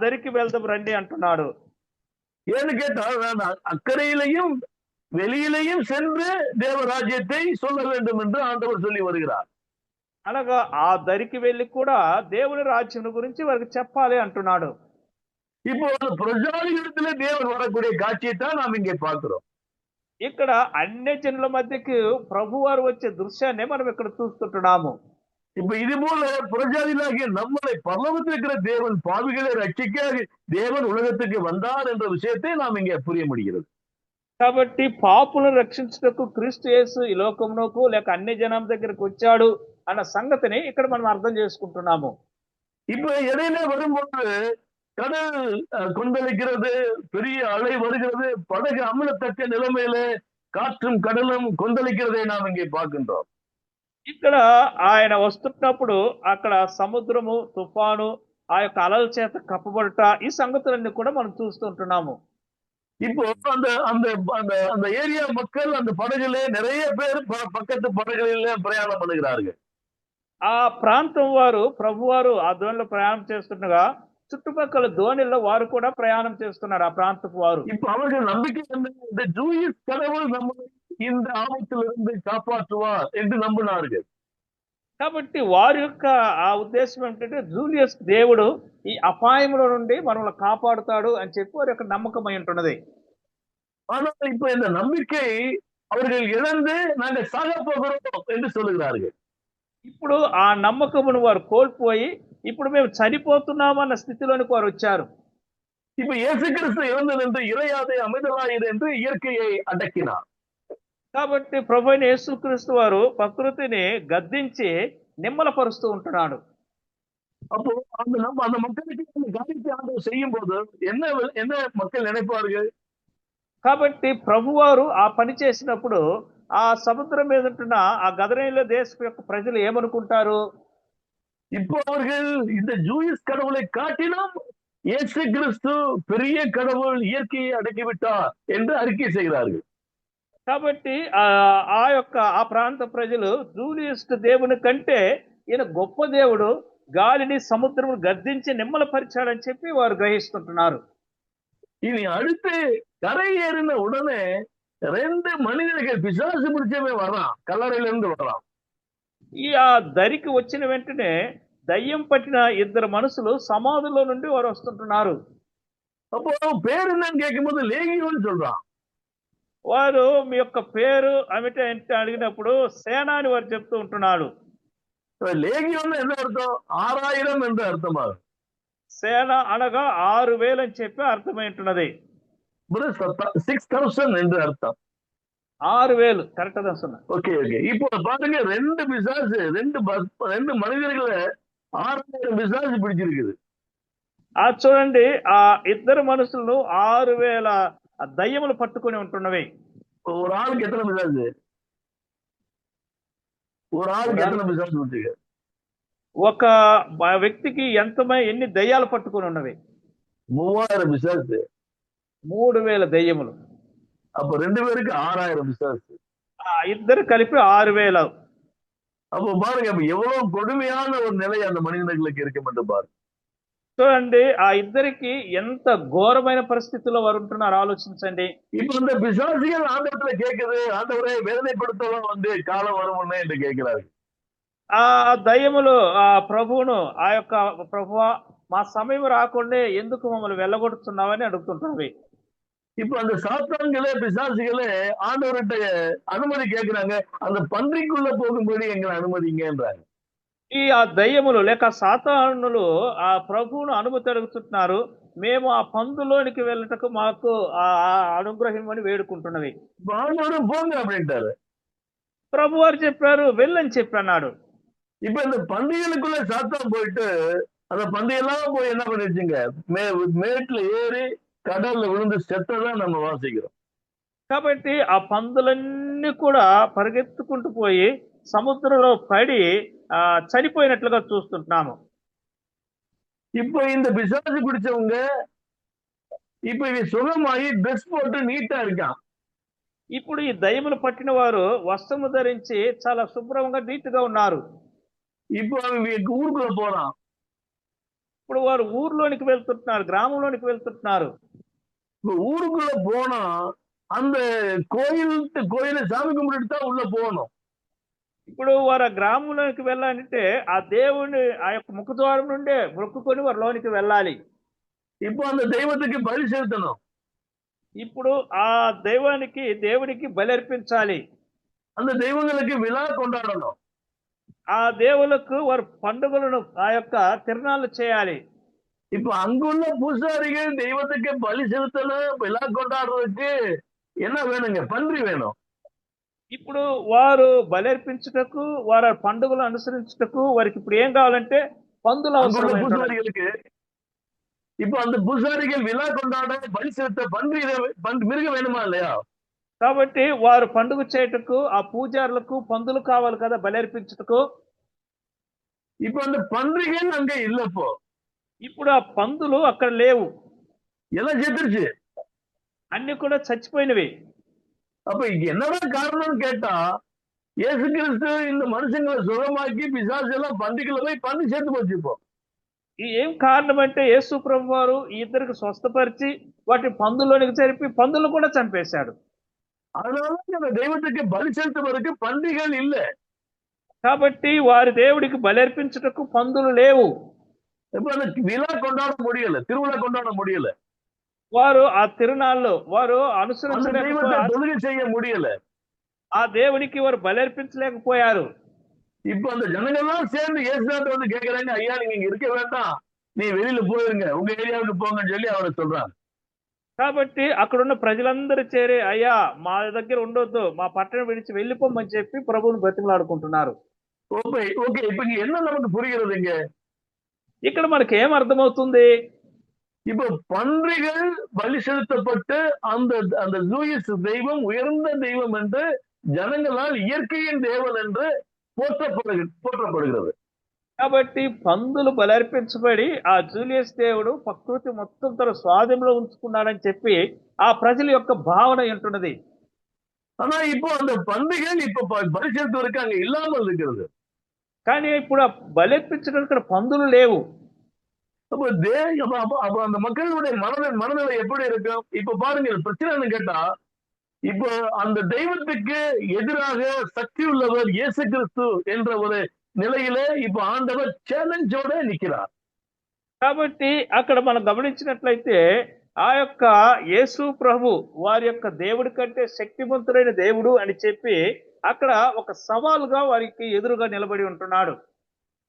దరికి వెళ్దాం రండి అంటున్నాడు. ஏன்னு கேட்டா, நான் அக்கறையிலையும் வெளியிலையும் சென்று தேவராஜ்யத்தை சொல்ல வேண்டும் என்று ஆண்டவர் சொல்லி வருகிறார். అనగా ఆ దరికి వెళ్ళి కూడా దేవుని రాజ్యం గురించి వారికి చెప్పాలి అంటున్నాడు. இப்போ பிரஜாதிகளிடத்திலே தேவன் வரக்கூடிய காட்சியை தான் நாம் இங்கே பார்க்கிறோம். ఇక్కడ అన్ని జనుల మధ్యకి ప్రభు వారు వచ్చే దృశ్యాన్ని మనం ఇక్కడ చూస్తుంటున్నాము. இப்ப இது போல புறஜாதிகளாகிய நம்மளை பரலோகத்தில் இருக்கிற தேவன் பாவிகளை ரட்சிக்க தேவன் உலகத்துக்கு வந்தார் என்ற விஷயத்தை நாம் இங்கே புரிய முடிகிறது. కాబట్టి పాపులను రక్షించుటకు క్రీస్తు యేసు ఈ లోకమునకు లేక అన్ని జనం దగ్గరికి వచ్చాడు అన్న సంగతిని ఇక్కడ మనం అర్థం చేసుకుంటున్నాము. இப்ப இடையில வரும்போது கடல் கொந்தளிக்கிறது, பெரிய அலை வருகிறது, படகு அமலத்தக்க நிலைமையில காற்றும் கடலும் கொந்தளிக்கிறதை நாம் இங்கே பார்க்கின்றோம். ఇక్కడ ఆయన వస్తున్నప్పుడు అక్కడ సముద్రము, తుఫాను, ఆ యొక్క అలల చేత కప్పబడుట, ఈ సంగతులన్నీ కూడా మనం చూస్తుంటున్నాము. இப்போ அந்த அந்த அந்த அந்த ஏரியா மக்கள் அந்த படகுல நிறைய பேர் பக்கத்து படகுகளில பிரயாணம் பண்ணுகிறார்கள். ఆ ప్రాంతం వారు ప్రభు వారు ఆ దోణిలో ప్రయాణం చేస్తుండగా చుట్టుపక్కల దోణిల్లో వారు కూడా ప్రయాణం చేస్తున్నారు ఆ ప్రాంతపు వారు. இப்ப அவர்கள் நம்பிக்கை இந்த ஜூயிஸ் கடவுள் நம்மை இந்த ஆபத்திலிருந்து காப்பாற்றுவார் என்று நம்பினார்கள். కాబట్టి వారి యొక్క ఆ ఉద్దేశం ఏంటంటే జూలియస్ దేవుడు ఈ అపాయముల నుండి మనల్ని కాపాడుతాడు అని చెప్పి వారి యొక్క నమ్మకం అయి ఉంటున్నది. ஆனால் இப்ப இந்த நம்பிக்கை அவர்கள் இழந்து நாங்கள் சாக போகிறோம் என்று சொல்லுகிறார்கள். ఇప్పుడు ఆ నమ్మకమును వారు కోల్పోయి ఇప్పుడు మేము చనిపోతున్నామన్న స్థితిలోనికి వారు వచ్చారు. இப்ப இயேசு கிறிஸ்து இறந்தது என்று இறையாதை அமைதலாயுது என்று இயற்கையை அடக்கினார். కాబట్టి ప్రభువైన యేసుక్రీస్తు వారు ప్రకృతిని గద్దించి నిమ్మలపరుస్తూ ఉంటున్నాడు. அப்போ அந்த மக்களுக்கு அந்த காரியத்தை ஆண்டவர் செய்யும் போது என்ன மக்கள் நினைப்பார்கள்? కాబట్టి ప్రభువారు ఆ పని చేసినప్పుడు ఆ సముద్రం మీద ఉంటున్న ఆ గదరేయుల దేశం యొక్క ప్రజలు ఏమనుకుంటారు? இப்போ அவர்கள் இந்த ஜூயிஸ் கடவுளை காட்டிலும் இயேசு கிறிஸ்து பெரிய கடவுள், இயற்கையை அடக்கிவிட்டார் என்று அறிக்கை செய்கிறார்கள். కాబట్టి ఆ యొక్క ఆ ప్రాంత ప్రజలు జూలియస్ దేవుని కంటే ఈయన గొప్ప దేవుడు, గాలిని సముద్రము గద్దించి నిమ్మలపరిచాడని చెప్పి వారు గ్రహిస్తుంటున్నారు. இனி அடுத்து கரை ஏறின உடனே 2 மனிதர்கள் பிசாசு பிடிச்சவே வரான், கல்லறையில இருந்து வரான். ఈ ఆ దరికి వచ్చిన వెంటనే దయ్యం పట్టిన 2 మనుషులు సమాధుల్లో నుండి వారు వస్తుంటున్నారు. அப்போ பேர் என்னன்னு கேட்கும்போது லேகியோன்னு சொல்றான். వారు మీ యొక్క పేరు అమిటే అడిగినప్పుడు సేన అని వారు చెప్తూ ఉంటున్నాడు. லேகியோன்னு என்ன அர்த்தம்? 6000 என்று அர்த்தமா? సేన అనగా 6000 అని చెప్పి అర్థమై ఉంటున్నది. 6000 என்று அர்த்தம். 6000 కరెక్ట్ గా சொன்னா. Okay okay. இப்போ பாருங்க, 2 பிசாசு, 2 மனிதர்களை 6000 பிசாசு பிடிச்சிருக்குது. చూడండి, ఆ 2 మనుషులను 6000 దయ్యములు పట్టుకొని ఉంటున్నవి. ஒரு ஆளுக்கு எத்தனை பிசாசு? ஒரு ஆளுக்கு எத்தனை பிசாசு வச்சுக்க? ఒక వ్యక్తికి ఎన్ని దయ్యాలు పట్టుకొని ఉన్నవి? 3000 பிசாசு. 3000 దయ్యములు. அப்ப 2 பேருக்கு 6000 பிசாசு. ఇద్దరు కలిపి 6000. அப்போ பாருங்க, அப்ப எவ்வளவு கொடுமையான ஒரு நிலை அந்த மனிதர்களுக்கு இருக்கும் என்று பாருங்க. చూడండి, ఆ ఇద్దరికి ఎంత ఘోరమైన పరిస్థితుల్లో వారు ఉంటున్నారు ఆలోచించండి. இப்ப இந்த பிசாசுகள் ஆண்டவத்துல கேட்குது, ஆண்டவரை வேதனைப்படுத்தவும் காலம் வரும் என்று கேட்கிறாரு. ఆ దయ్యములు ఆ ప్రభువును ఆ యొక్క ప్రభువా మా సమయం రాకుండా ఎందుకు మమ్మల్ని వెళ్ళగొడుతున్నావని అడుగుతుంటావి. இப்ப அந்த சாத்தான்களே, பிசாசுகளே ஆண்டவர்கிட்ட அனுமதி கேட்கிறாங்க, அந்த பன்றிக்குள்ள போகும்படி எங்களை அனுமதிங்கன்றாங்க. ఈ ఆ దయ్యములు లేక సాతానులు ఆ ప్రభువును అనుమతి అడుగుతున్నారు, మేము ఆ పందులోనికి వెళ్ళటకు మాకు ఆ అనుగ్రహం వేడుకుంటున్నవి. ஆண்டவரு போங்க அப்படின்ட்டாரு. ప్రభు వారు చెప్పారు వెళ్ళని చెప్పన్నాడు. இப்ப இந்த பண்டிகைகளுக்குள்ள சாத்தான் போயிட்டு அந்த பண்டிகைலாம் போய் என்ன பண்ணிருச்சுங்க, மேட்டுல ஏறி கடல்ல விழுந்து செத்ததான் நம்ம வாசிக்கிறோம். కాబట్టి ఆ పందులన్నీ కూడా పరిగెత్తుకుంటూ పోయి సముద్రంలో పడి చనిపోయినట్లుగా చూస్తుంటున్నాము. இப்ப இந்த பிசாசு பிடிச்சவங்க இப்ப இது சுகமாயி ட்ரெஸ் போட்டு நீட்டா இருக்கான். ఇప్పుడు ఈ దయ్యములు పట్టిన వారు వస్త్రము ధరించి చాలా శుభ్రంగా నీట్గా ఉన్నారు. இப்போ அவன் ஊருக்குள்ள போறான். ఇప్పుడు వారు ఊర్లోనికి వెళ్తుంటున్నారు, గ్రామంలోనికి వెళ్తుంటున్నారు. இப்ப ஊருக்குள்ள போனா அந்த கோயில சாமி கும்பிட்டு தான் உள்ள போகணும். ఇప్పుడు వారు ఆ గ్రామంలోనికి వెళ్ళాలంటే ఆ దేవుని ఆ యొక్క ముఖద్వారం నుండే మొక్కుకొని వారు లోనికి వెళ్ళాలి. இப்போ அந்த தெய்வத்துக்கு பலி செலுத்தணும். ఇప్పుడు ఆ దేవునికి బలి అర్పించాలి. அந்த தெய்வங்களுக்கு விழா கொண்டாடணும். ఆ దేవులకు వారు పండుగలను ఆ యొక్క తిరునాళ్ళు చేయాలి. இப்ப அங்குள்ள பூசாரிகள் தெய்வத்துக்கு பலி செலுத்தணும், விழா கொண்டாடுறதுக்கு என்ன வேணுங்க? பன்றி வேணும். ఇప్పుడు వారు బలి అర్పించుటకు వారు పండుగలు అనుసరించుటకు వారికి ఇప్పుడు ఏం కావాలంటే పందులు అవసరం. பூசாரிகளுக்கு இப்ப அந்த பூசாரிகள் விழா கொண்டாட பலி செலுத்த மிருகம் வேணுமா இல்லையா? కాబట్టి వారు పండుగ చేయటకు ఆ పూజారులకు పందులు కావాలి కదా బలి అర్పించుటకు. இப்ப அந்த பன்றிகள் அங்க இல்லப்போ. ఇప్పుడు ఆ పందులు అక్కడ లేవు, எல்லாம் செத்துருச்சு, అన్ని కూడా చచ్చిపోయినవి. அப்ப என்னதான் காரணம்னு கேட்டா, இயேசு கிறிஸ்து இந்த மனுஷங்களை சுகமாக்கி பிசாசு எல்லாம் பன்றிகளை போய் பண்ணி சேர்த்து போச்சு. இப்போ ఏం కారణం అంటే యేసు ప్రభు వారు ఈ ఇద్దరికి స్వస్థపరిచి వాటి పందుల్లోనికి జరిపి పందులు కూడా చంపేశాడు. அதனால தெய்வத்துக்கு பலி செலுத்துவதற்கு பன்றிகள் இல்ல. కాబట్టి వారి దేవుడికి బలి అర్పించుటకు పందులు లేవు. இப்ப அந்த விழா கொண்டாட முடியல, திருவிழா கொண்டாட முடியல, వారు ఆ తిరునాళ్ళు వారు అనుసరించలేకపోయారు, செய்ய முடியல, ఆ దేవునికి వారు బలి అర్పించలేకపోయారు. இப்ப அந்த ஜனங்கள்லாம் சேர்ந்து இயேசுநாத வந்து கேக்குறாங்க, ஐயா நீங்க இங்க இருக்க வேண்டாம், நீ வெளியில போயிருங்க, உங்க ஏரியாவுக்கு போங்கன்னு சொல்லி அவரை சொல்றாங்க. కాబట్టి అక్కడున్న ప్రజలందరూ చేరి అయ్యా మా దగ్గర ఉండొద్దు, మా పట్టణం విడిచి వెళ్ళిపోమని చెప్పి ప్రభువుని బ్రతిమలాడుకుంటున్నారు. ఓకే இப்ப என்ன நமக்கு புரிகிறதுங்க? ఇక్కడ మనకి ఏం అర్థమవుతుంది? இப்ப பன்றிகள் பலி செலுத்தப்பட்டு அந்த அந்த ஜூயிஸ் தெய்வம் உயர்ந்த தெய்வம் என்று ஜனங்களால் இயற்கையின் தேவன் என்று పోట్రపడుகிறது. కాబట్టి పందులు బలర్పించబడి ఆ జూలియస్ దేవుడు ప్రకృతి మొత్తం తన స్వాధీనంలో ఉంచుకున్నాడని చెప్పి ఆ ప్రజల యొక్క భావన ఉంటున్నది. ஆனா இப்போ அந்த பன்றிகள் இப்ப பலி செலுத்துவதற்கு அங்க இல்லாமல் இருக்கிறது. కానీ ఇప్పుడు ఆ బలర్పించడానికి పందులు లేవు. அப்ப அந்த மக்களுடைய மனநிலை எப்படி இருக்கும்? இப்ப பாருங்க, பிரச்சனை கேட்டா இப்போ அந்த தெய்வத்துக்கு எதிராக சக்தி உள்ளவர் இயேசு கிறிஸ்து என்ற ஒரு நிலையிலே இப்ப ஆண்டவர் சேலஞ்சோட நிக்கிறார். కాబట్టి అక్కడ మనం గమనించినట్లయితే ఆ యొక్క యేసు ప్రభు వారి యొక్క దేవుడి కంటే శక్తివంతుడైన దేవుడు అని చెప్పి అక్కడ ఒక సవాలుగా వారికి ఎదురుగా నిలబడి ఉంటున్నాడు.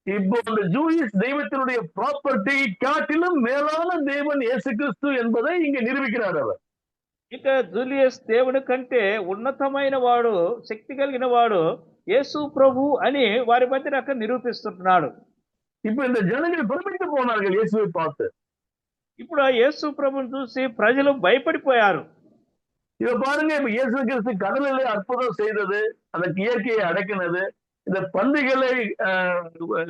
இப்போ அந்த ஜூயிஸ் தெய்வத்தினுடைய ப்ராப்பர்ட்டி காட்டிலும் மேலான தேவன் இயேசு கிறிஸ்து என்பதை இங்க நிரூபிக்கிறார் அவர். ఇక జూలియస్ దేవుడి కంటే ఉన్నతమైన వాడు, శక్తి కలిగిన వాడు యేసు ప్రభు అని వారి మధ్య అక్కడ నిరూపిస్తున్నాడు. இப்ப இந்த ஜனங்கள் புறப்பட்டு போனார்கள் இயேசுவை பார்த்து. ఇప్పుడు ఆ యేసు ప్రభుని చూసి ప్రజలు భయపడిపోయారు. இத பாருங்க, இப்ப இயேசு கிறிஸ்து கடலிலே அற்புதம் செய்தது, அந்த இயற்கையை அடக்கினது, இந்த பன்றிகளை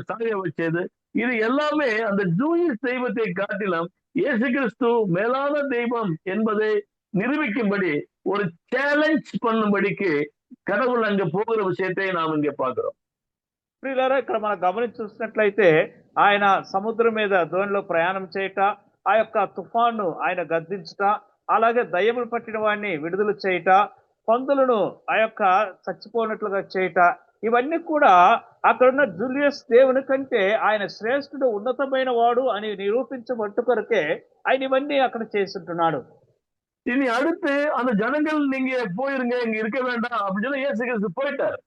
சாய வச்சது, இது எல்லாமே அந்த ஜூயிஸ் தெய்வத்தை காட்டிலும் இயேசு கிறிஸ்து மேலான தெய்வம் என்பதை நிரூபிக்கும்படி ஒரு சேலஞ்ச் பண்ணும்படிக்கு கடவுள் அங்க போகிற விஷயத்தை நாம் இங்க பார்க்கிறோம். ప్రియులారా, ఇక్కడ మనం గమనించి చూసినట్లయితే ఆయన సముద్రం మీద ధోనిలో ప్రయాణం చేయట, ఆ యొక్క తుఫాను ఆయన గద్దించుట, అలాగే దయ్యములు పట్టిన వాడిని విడుదల చేయట, పందులను ఆ యొక్క చచ్చిపోయినట్లుగా చేయట, ఇవన్నీ కూడా అక్కడున్న జూలియస్ దేవుని కంటే ఆయన శ్రేష్ఠుడు, ఉన్నతమైన వాడు అని నిరూపించబట్టు కొరకే ఆయన ఇవన్నీ అక్కడ చేస్తుంటున్నాడు. இனி அடுத்து அந்த ஜனங்கள் நீங்க போயிருங்க, இங்க இருக்க வேண்டாம் அப்படின்னு சொல்லி இயேசு கிறிஸ்து போயிட்டார்.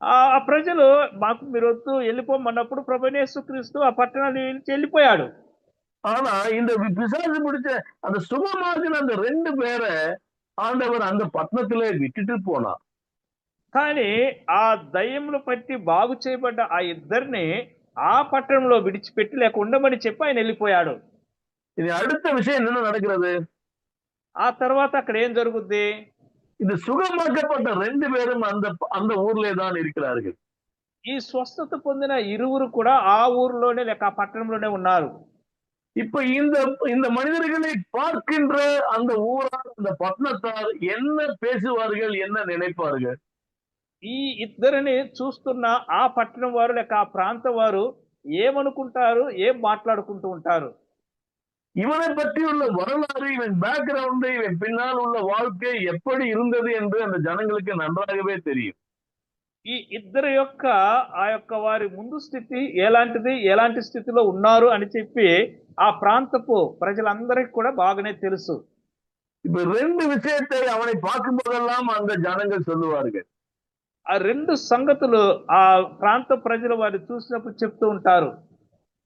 ఆ ప్రజలు మాకు మీరు వద్దు వెళ్ళిపోమన్నప్పుడు ప్రభువు యేసు క్రీస్తు ఆ పట్టణాన్ని వెళ్ళిపోయాడు. ஆனா இந்த பிசாசு பிடிச்ச அந்த சுகமாக்கின அந்த 2 பேரை ஆண்டவர் அந்த பட்டணத்திலே விட்டுட்டு போனார். కానీ ఆ దయ్యములు పట్టి బాగు చేయబడ్డ ఆ ఇద్దరిని ఆ పట్టణంలో విడిచిపెట్టి లేక ఉండమని చెప్పి ఆయన వెళ్ళిపోయాడు. இனி அடுத்த விஷயம் என்ன நடக்கிறது? ఆ తర్వాత అక్కడ ఏం జరుగుద్ది? இந்த சுகமாக்கப்பட்ட 2 பேரும் அந்த ஊர்லே தான் இருக்கிறார்கள். ఈ స్వస్థత పొందిన ఇరువురు కూడా ఆ ఊరిలోనే లేక ఆ పట్టణంలోనే ఉన్నారు. இப்ப இந்த மனிதர்களை பார்க்கின்ற அந்த ஊரார், அந்த பட்டணத்தார் என்ன பேசுவார்கள், என்ன நினைப்பார்கள்? ఈ ఇద్దరిని చూస్తున్న ఆ పట్టణం వారు లేక ఆ ప్రాంతం వారు ఏమనుకుంటారు, ఏం మాట్లాడుకుంటూ ఉంటారు? இவனை பற்றி உள்ள வரலாறு, இவன் பேக்ரவுண்ட், இவன் பின்னால் உள்ள வாழ்க்கை எப்படி இருந்தது என்று அந்த ஜனங்களுக்கு நன்றாகவே தெரியும். ఈ ఇద్దరి యొక్క ఆ యొక్క వారి ముందు స్థితి ఎలాంటిది, ఎలాంటి స్థితిలో ఉన్నారు అని చెప్పి ఆ ప్రాంతపు ప్రజలందరికీ కూడా బాగానే తెలుసు. இப்ப 2 விஷயத்தை அவனை பார்க்கும் போதெல்லாம் அந்த ஜனங்கள் சொல்லுவார்கள். ఆ 2 సంగతులు ఆ ప్రాంత ప్రజలు వారిని చూసినప్పుడు చెప్తూ ఉంటారు.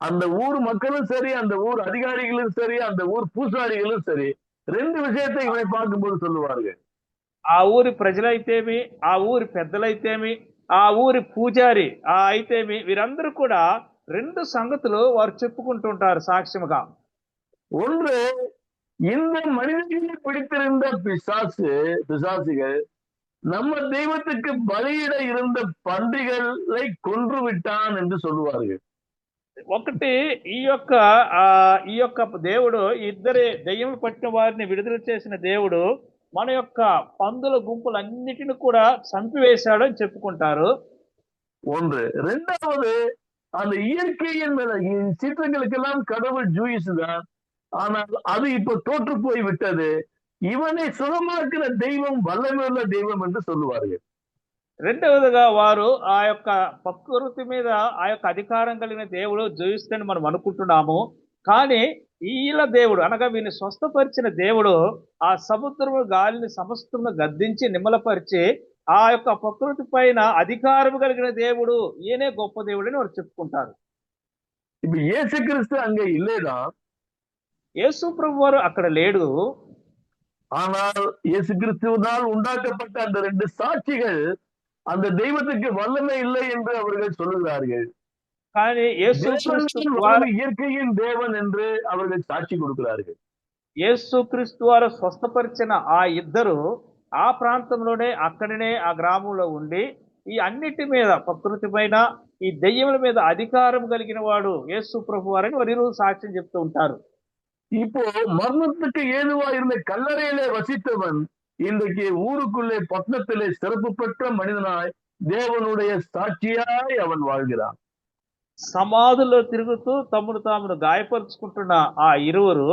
அந்த ஊர் மக்களும் சரி, அந்த ஊர் அதிகாரிகளும் சரி, அந்த ஊர் பூசாரிகளும் சரி, 2 விஷயத்தை இவனை பார்க்கும்போது சொல்லுவார்கள். ఆ ఊరి ప్రజలైతేమి, ఆ ఊరి పెద్దలైతేమి, ఆ ఊరి పూజారి అయితేమి, వీరందరూ కూడా 2 సంగతులు వారు చెప్పుకుంటూ ఉంటారు సాక్ష్యముగా. ஒன்று, இந்த மனிதர்களை பிடித்திருந்த பிசாசுகள் நம்ம தெய்வத்துக்கு பலியிட இருந்த பன்றிகளை கொன்று விட்டான் என்று சொல்லுவார்கள். ఒకటి ఈ యొక్క దేవుడు ఇద్దరే దెయ్యం పట్టిన వారిని విడుదల చేసిన దేవుడు మన యొక్క పందుల గుంపులన్నిటిని కూడా చంపివేశాడు అని చెప్పుకుంటారు. ஒன்று. 2வது, அந்த இயற்கையின் மேல சீற்றங்களுக்கெல்லாம் கடவுள் ஜூயிஸ் தான். ஆனால் அது இப்ப தோற்று போய் விட்டது. இவனை சுகமாக்குற தெய்வம் வல்லமையுள்ள தெய்வம் என்று சொல்லுவார்கள். రెండవదిగా వారు ఆ యొక్క ప్రకృతి మీద ఆ యొక్క అధికారం కలిగిన దేవుడు జయిస్తాడని మనం అనుకుంటున్నాము. కానీ ఈల దేవుడు అనగా వీరిని స్వస్థపరిచిన దేవుడు ఆ సముద్రము గాలిని సమస్తము గద్దించి నిమ్మలపరిచి ఆ యొక్క ప్రకృతి పైన అధికారం కలిగిన దేవుడు ఈయనే గొప్ప దేవుడు అని వారు చెప్పుకుంటారు. இப்ப இயேசு கிறிஸ்து அங்க இல்லைதான். యేసు ప్రభు వారు అక్కడ లేడు. ஆனால் இயேசு கிறிஸ்துவினால் உண்டாக்கப்பட்ட அந்த 2 சாட்சிகள் அந்த தெய்வத்துக்கு வல்லமை இல்லை என்று அவர்கள் சொல்லுகிறார்கள். కానీ యేసు క్రీస్తు ద్వారా இயற்கையின் தேவன் என்று அவர்கள் சாட்சி கொடுக்கிறார்கள். యేసు క్రీస్తు వారు స్వస్థపరిచిన ఆ ఇద్దరు ఆ ప్రాంతంలోనే అక్కడనే ఆ గ్రామంలో ఉండి ఈ అన్నిటి మీద ప్రకృతి పైన ఈ దెయ్యముల మీద అధికారం కలిగిన వాడు యేసు ప్రభు వారని వారు సాక్ష్యం చెప్తూ ఉంటారు. இப்போ மரணத்துக்கு ஏதுவா இருந்த கல்லறையிலே வசித்தவன் இன்றைக்கு ஊருக்குள்ளே பட்டணத்திலே சிறப்பு பெற்ற மனிதனாய் தேவனுடைய சாட்சியாய் அவன் வாழ்கிறான். సమాధుల్లో తిరుగుతూ తమను తామును గాయపరుచుకుంటున్న ఆ ఇరువురు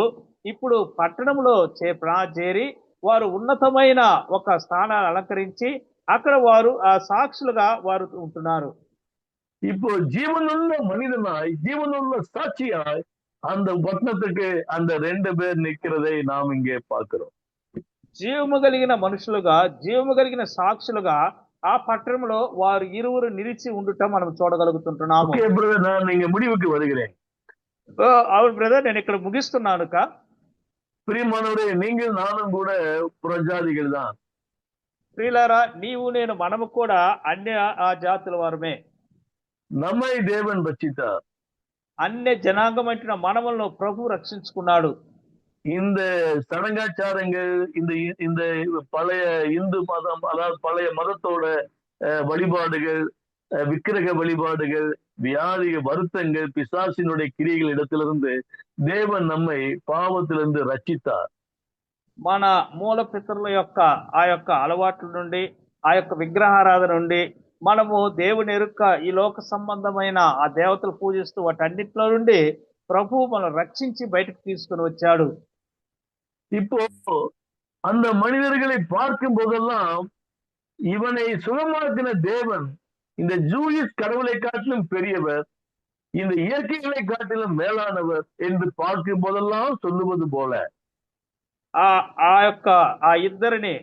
ఇప్పుడు పట్టణంలో చేరి వారు ఉన్నతమైన ఒక స్థానాన్ని అలంకరించి అక్కడ వారు ఆ సాక్షులుగా వారు ఉంటున్నారు. இப்போ ஜீவனுள்ள மனிதனாய், ஜீவனுள்ள சாட்சியாய் அந்த பட்டணத்துக்கு அந்த 2 பேர் நிற்கிறதை நாம் இங்கே பார்க்கிறோம். జీవము కలిగిన మనుషులుగా, జీవము కలిగిన సాక్షులుగా ఆ పట్టణంలో వారు ఇరువురు నిలిచి ఉండుట మనం చూడగలుగుతుంటున్నాము. ఓకే బ్రదర్, நான் நீங்க முடிவுக்கு வருகிறேன். అవును బ్రదర్, నేను ఇక్కడ ముగిస్తున్నాను. பிரியமானவரே, நீங்கள் நானும் கூட புறஜாதிகள் தான். ప్రియులారా, నీవు నేను మనము కూడా అన్య ఆ జాతుల వారమే. நம்மை தேவன் ரட்சித்தார். అన్య జనాంగం అంటున్న మనములను ప్రభు రక్షించుకున్నాడు. இந்த சடங்காச்சாரங்கள், இந்த பழைய இந்து மதம், அதாவது பழைய மதத்தோட வழிபாடுகள், விக்கிரக வழிபாடுகள், வியாதி வருத்தங்கள், பிசாசினுடைய கிரியைகள் இடத்திலிருந்து தேவன் நம்மை பாவத்திலிருந்து ரட்சித்தார். మన మూల పితరుల యొక్క ఆ యొక్క అలవాట్ల నుండి, ఆ యొక్క విగ్రహారాధన నుండి మనము దేవుని ఎరుక ఈ లోక సంబంధమైన ఆ దేవతలు పూజిస్తూ వాటన్నిటిలో నుండి ప్రభు మనం రక్షించి బయటకు తీసుకుని వచ్చాడు. இப்போ அந்த மனிதர்களை பார்க்கும் போதெல்லாம் இவனை சுகமாக்கின தேவன் இந்த ஜூயிஸ் கடவுளை காட்டிலும் பெரியவர், இந்த இயற்கைகளை காட்டிலும் மேலானவர் என்று பார்க்கும் போதெல்லாம் சொல்லுவது போல ఆ యొక్క ఆ ఇద్దరిని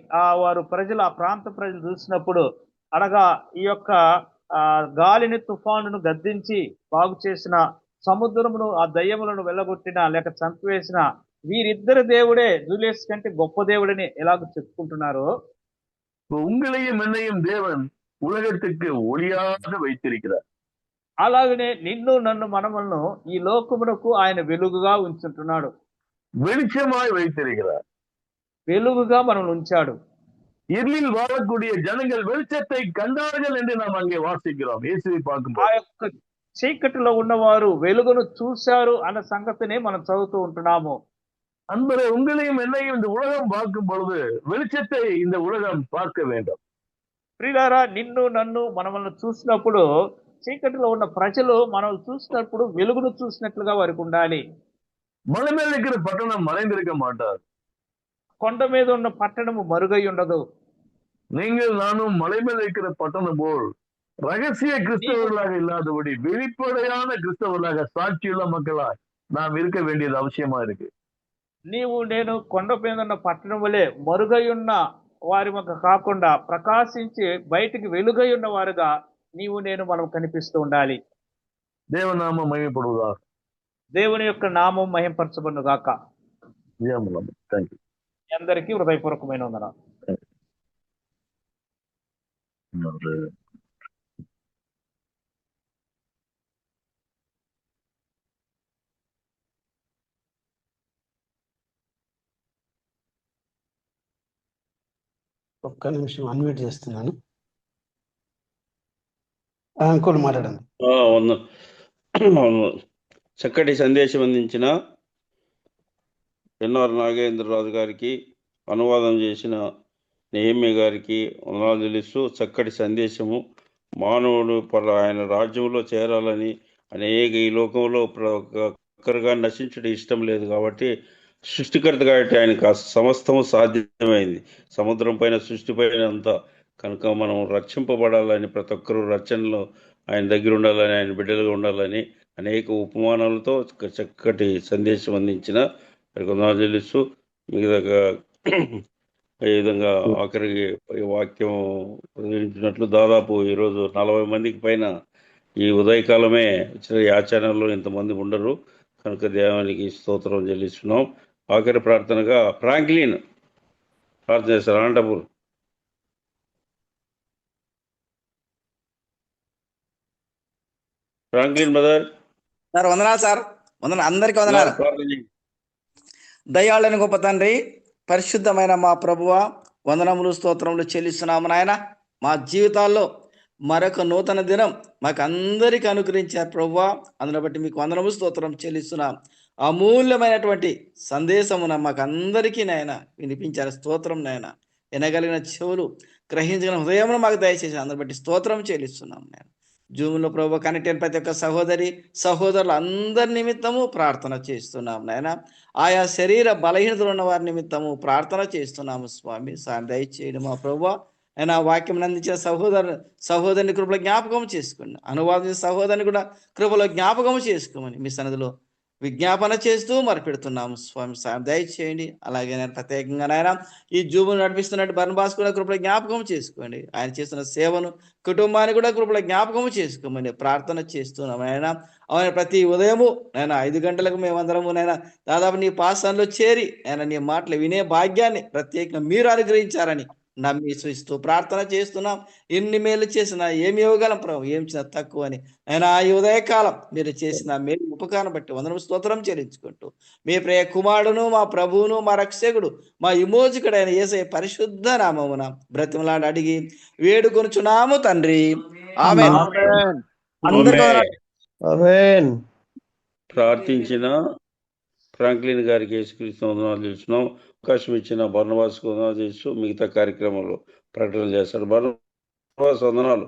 వారు ప్రజలు, ఆ ప్రాంత ప్రజలు చూసినప్పుడు, అనగా ఈ యొక్క గాలిని తుఫానును గద్దించి బాగు చేసిన సముద్రమును ఆ దయ్యములను వెళ్ళగొట్టిన లేక చంపివేసిన వీరిద్దరు దేవుడే జూలియస్ కంటే గొప్ప దేవుడని ఎలాగో చెప్పుకుంటున్నారో, உங்களையும் என்னையும் தேவன் உலகத்துக்கு ஒளியாக வைத்திருக்கிறார். అలాగనే నిన్ను నన్ను మనములను ఈ లోకమునకు ఆయన వెలుగుగా ఉంచుంటున్నాడు. வெளிச்சமாய் வைத்திருக்கிறார். వెలుగుగా మనల్ని ఉంచాడు. இருளில் வாழக்கூடிய ஜனங்கள் வெளிச்சத்தை கண்டார்கள் என்று நாம் அங்கே வாசிக்கிறோம். இயேசுவை ఆ பார்க்கும்போது యొక్క చీకటిలో ఉన్నవారు వెలుగును చూశారు అన్న సంగతిని మనం చదువుతూ ఉంటున్నాము. அன்பரே, உங்களையும் என்னையும் இந்த உலகம் பார்க்கும் பொழுது வெளிச்சத்தை இந்த உலகம் பார்க்க வேண்டும். ప్రియులారా, నిన్ను నన్ను మనల్ని చూసినప్పుడు చీకటిలో ఉన్న ప్రజలు మనం చూసినప్పుడు వెలుగును చూసినట్లుగా వారికి ఉండాలి. மலை மேல் இருக்கிற பட்டணம் மறைந்திருக்க மாட்டார். కొండ మీద ఉన్న పట్టణము మరుగై ఉండదు. நீங்கள் நானும் மலை மேல் இருக்கிற பட்டணம் போல் ரகசிய கிறிஸ்தவர்களாக இல்லாதபடி வெளிப்படையான கிறிஸ்தவர்களாக சாட்சியுள்ள மக்களாய் நாம் இருக்க வேண்டியது அவசியமா இருக்கு. నీవు నేను కొండ మీద ఉన్న పట్టణం వలె మరుగై ఉన్న వారి మధ్య కాకుండా ప్రకాశించి బయటికి వెలుగై ఉన్న వారుగా నీవు నేను మనం కనిపిస్తూ ఉండాలి. தேவநாம மகிமைப்படுவதாக. దేవుని యొక్క నామం మహింపరచబడును గాక. ஜெயமலம். தேங்க்யூ. అందరికీ హృదయపూర్వకమైన వందనాలు. ఒక్క నిమిషం అన్మ్యూట్ చేస్తున్నాను. అంకుల్ మాట్లాడండి. చక్కటి సందేశం అందించిన ఎన్ఆర్ నాగేంద్రరాజు గారికి, అనువాదం చేసిన నెహమ్యా గారికి వందనాలు తెలుస్తూ, చక్కటి సందేశము మానవుడు ఆయన రాజ్యంలో చేరాలని, అనేక ఈ లోకంలో ఒక్కరుగా నశించడం ఇష్టం లేదు కాబట్టి సృష్టికర్త కాబట్టి ఆయనకు సమస్తము సాధ్యమైంది. సముద్రం పైన సృష్టి పైన అంతా కనుక మనం రక్షింపబడాలని, ప్రతి ఒక్కరూ రచనలో ఆయన దగ్గర ఉండాలని, ఆయన బిడ్డలుగా ఉండాలని అనేక ఉపమానాలతో చక్కటి సందేశం అందించిన వందనాలు చెల్లిస్తూ, మిగతా ఈ విధంగా ఆఖరికి వాక్యం ప్రచురించినట్లు దాదాపు ఈరోజు 40 మందికి పైన ఈ ఉదయకాలమే వచ్చిన యాచనలో ఇంతమంది ఉండరు కనుక దేవునికి స్తోత్రం చెల్లిస్తున్నాం. ఆఖరి ప్రార్థనగా ఫ్రాంక్లిన్ ప్రార్థన చేస్తారు. Anantapur Franklin brother. సార్ వందనాలు సార్. అందరికీ వందనాలు. దయాళుని గొప్ప తండ్రి, పరిశుద్ధమైన మా ప్రభువ, వందనములు స్తోత్రములు చెల్లిస్తున్నాము నాయన. మా జీవితాల్లో మరొక నూతన దినం మాకు అందరికీ అనుగ్రహించారు ప్రభువ. అందుని బట్టి మీకు వందనము స్తోత్రం చెల్లిస్తున్నాం. అమూల్యమైనటువంటి సందేశమున మాకు అందరికీ నాయన వినిపించారు. స్తోత్రం నాయన. వినగలిగిన చెవులు, గ్రహించిన హృదయమును మాకు దయచేసి అందరి బట్టి స్తోత్రం చెల్లిస్తున్నాం నాయన. జూమ్లో ప్రభు కనెక్ట్ అయిన ప్రతి ఒక్క సహోదరులు అందరి నిమిత్తము ప్రార్థన చేస్తున్నాం నాయన. ఆయా శరీర బలహీనతలు ఉన్న వారి నిమిత్తము ప్రార్థన చేస్తున్నాము స్వామి. సాయం దయచేయండి మా ప్రభువా. ఆయన వాక్యం అందించిన సహోదరుని కృపలో జ్ఞాపకం చేసుకోండి. అనువాదించిన సహోదరుని కూడా కృపలో జ్ఞాపకం చేసుకోమని మీ సన్నిధిలో విజ్ఞాపన చేస్తూ మరిపెడుతున్నాము స్వామి. సాయం దయచేయండి. అలాగే నేను ప్రత్యేకంగా నాయన ఈ జూబును నడిపిస్తున్నట్టు బర్నబాస్ కూడా కృపలో జ్ఞాపకం చేసుకోండి. ఆయన చేస్తున్న సేవను, కుటుంబాన్ని కూడా కృపలో జ్ఞాపకం చేసుకోమని ప్రార్థన చేస్తున్నాం ఆయన. ఆయన ప్రతి ఉదయము నేను 5 గంటలకు మేమందరము నైనా దాదాపు నీ పాసంలో చేరి ఆయన నీ మాటలు వినే భాగ్యాన్ని ప్రత్యేకంగా మీరు అనుగ్రహించారని నమ్మి చూస్తూ ప్రార్థన చేస్తున్నాం. ఎన్ని మేలు చేసినా ఏమి ఇవ్వగలం ప్రభు, ఏం చేసినా తక్కువ అని ఆయన ఈ ఉదయకాలం మీరు చేసిన మేలు ఉపకారం బట్టి వందనము స్తోత్రం చెల్లించుకుంటూ మీ ప్రియ కుమారుడును, మా ప్రభువును, మా రక్షకుడు, మా విమోచకుడైన యేసయ్య పరిశుద్ధ నామమున బ్రతిమలాడి అడిగి వేడుకొనుచున్నాము తండ్రి. ఆమేన్. ఆమేన్. ప్రార్థించిన ఫ్రాంక్లిన్ గారికి యేసుక్రీస్తు వందనాలు తెలుస్తున్నాం. అవకాశం ఇచ్చిన బర్నబాస్కు వందనాలు చేస్తూ మిగతా కార్యక్రమాల్లో ప్రకటన చేస్తాడు. బర్నబాస్ వందనాలు.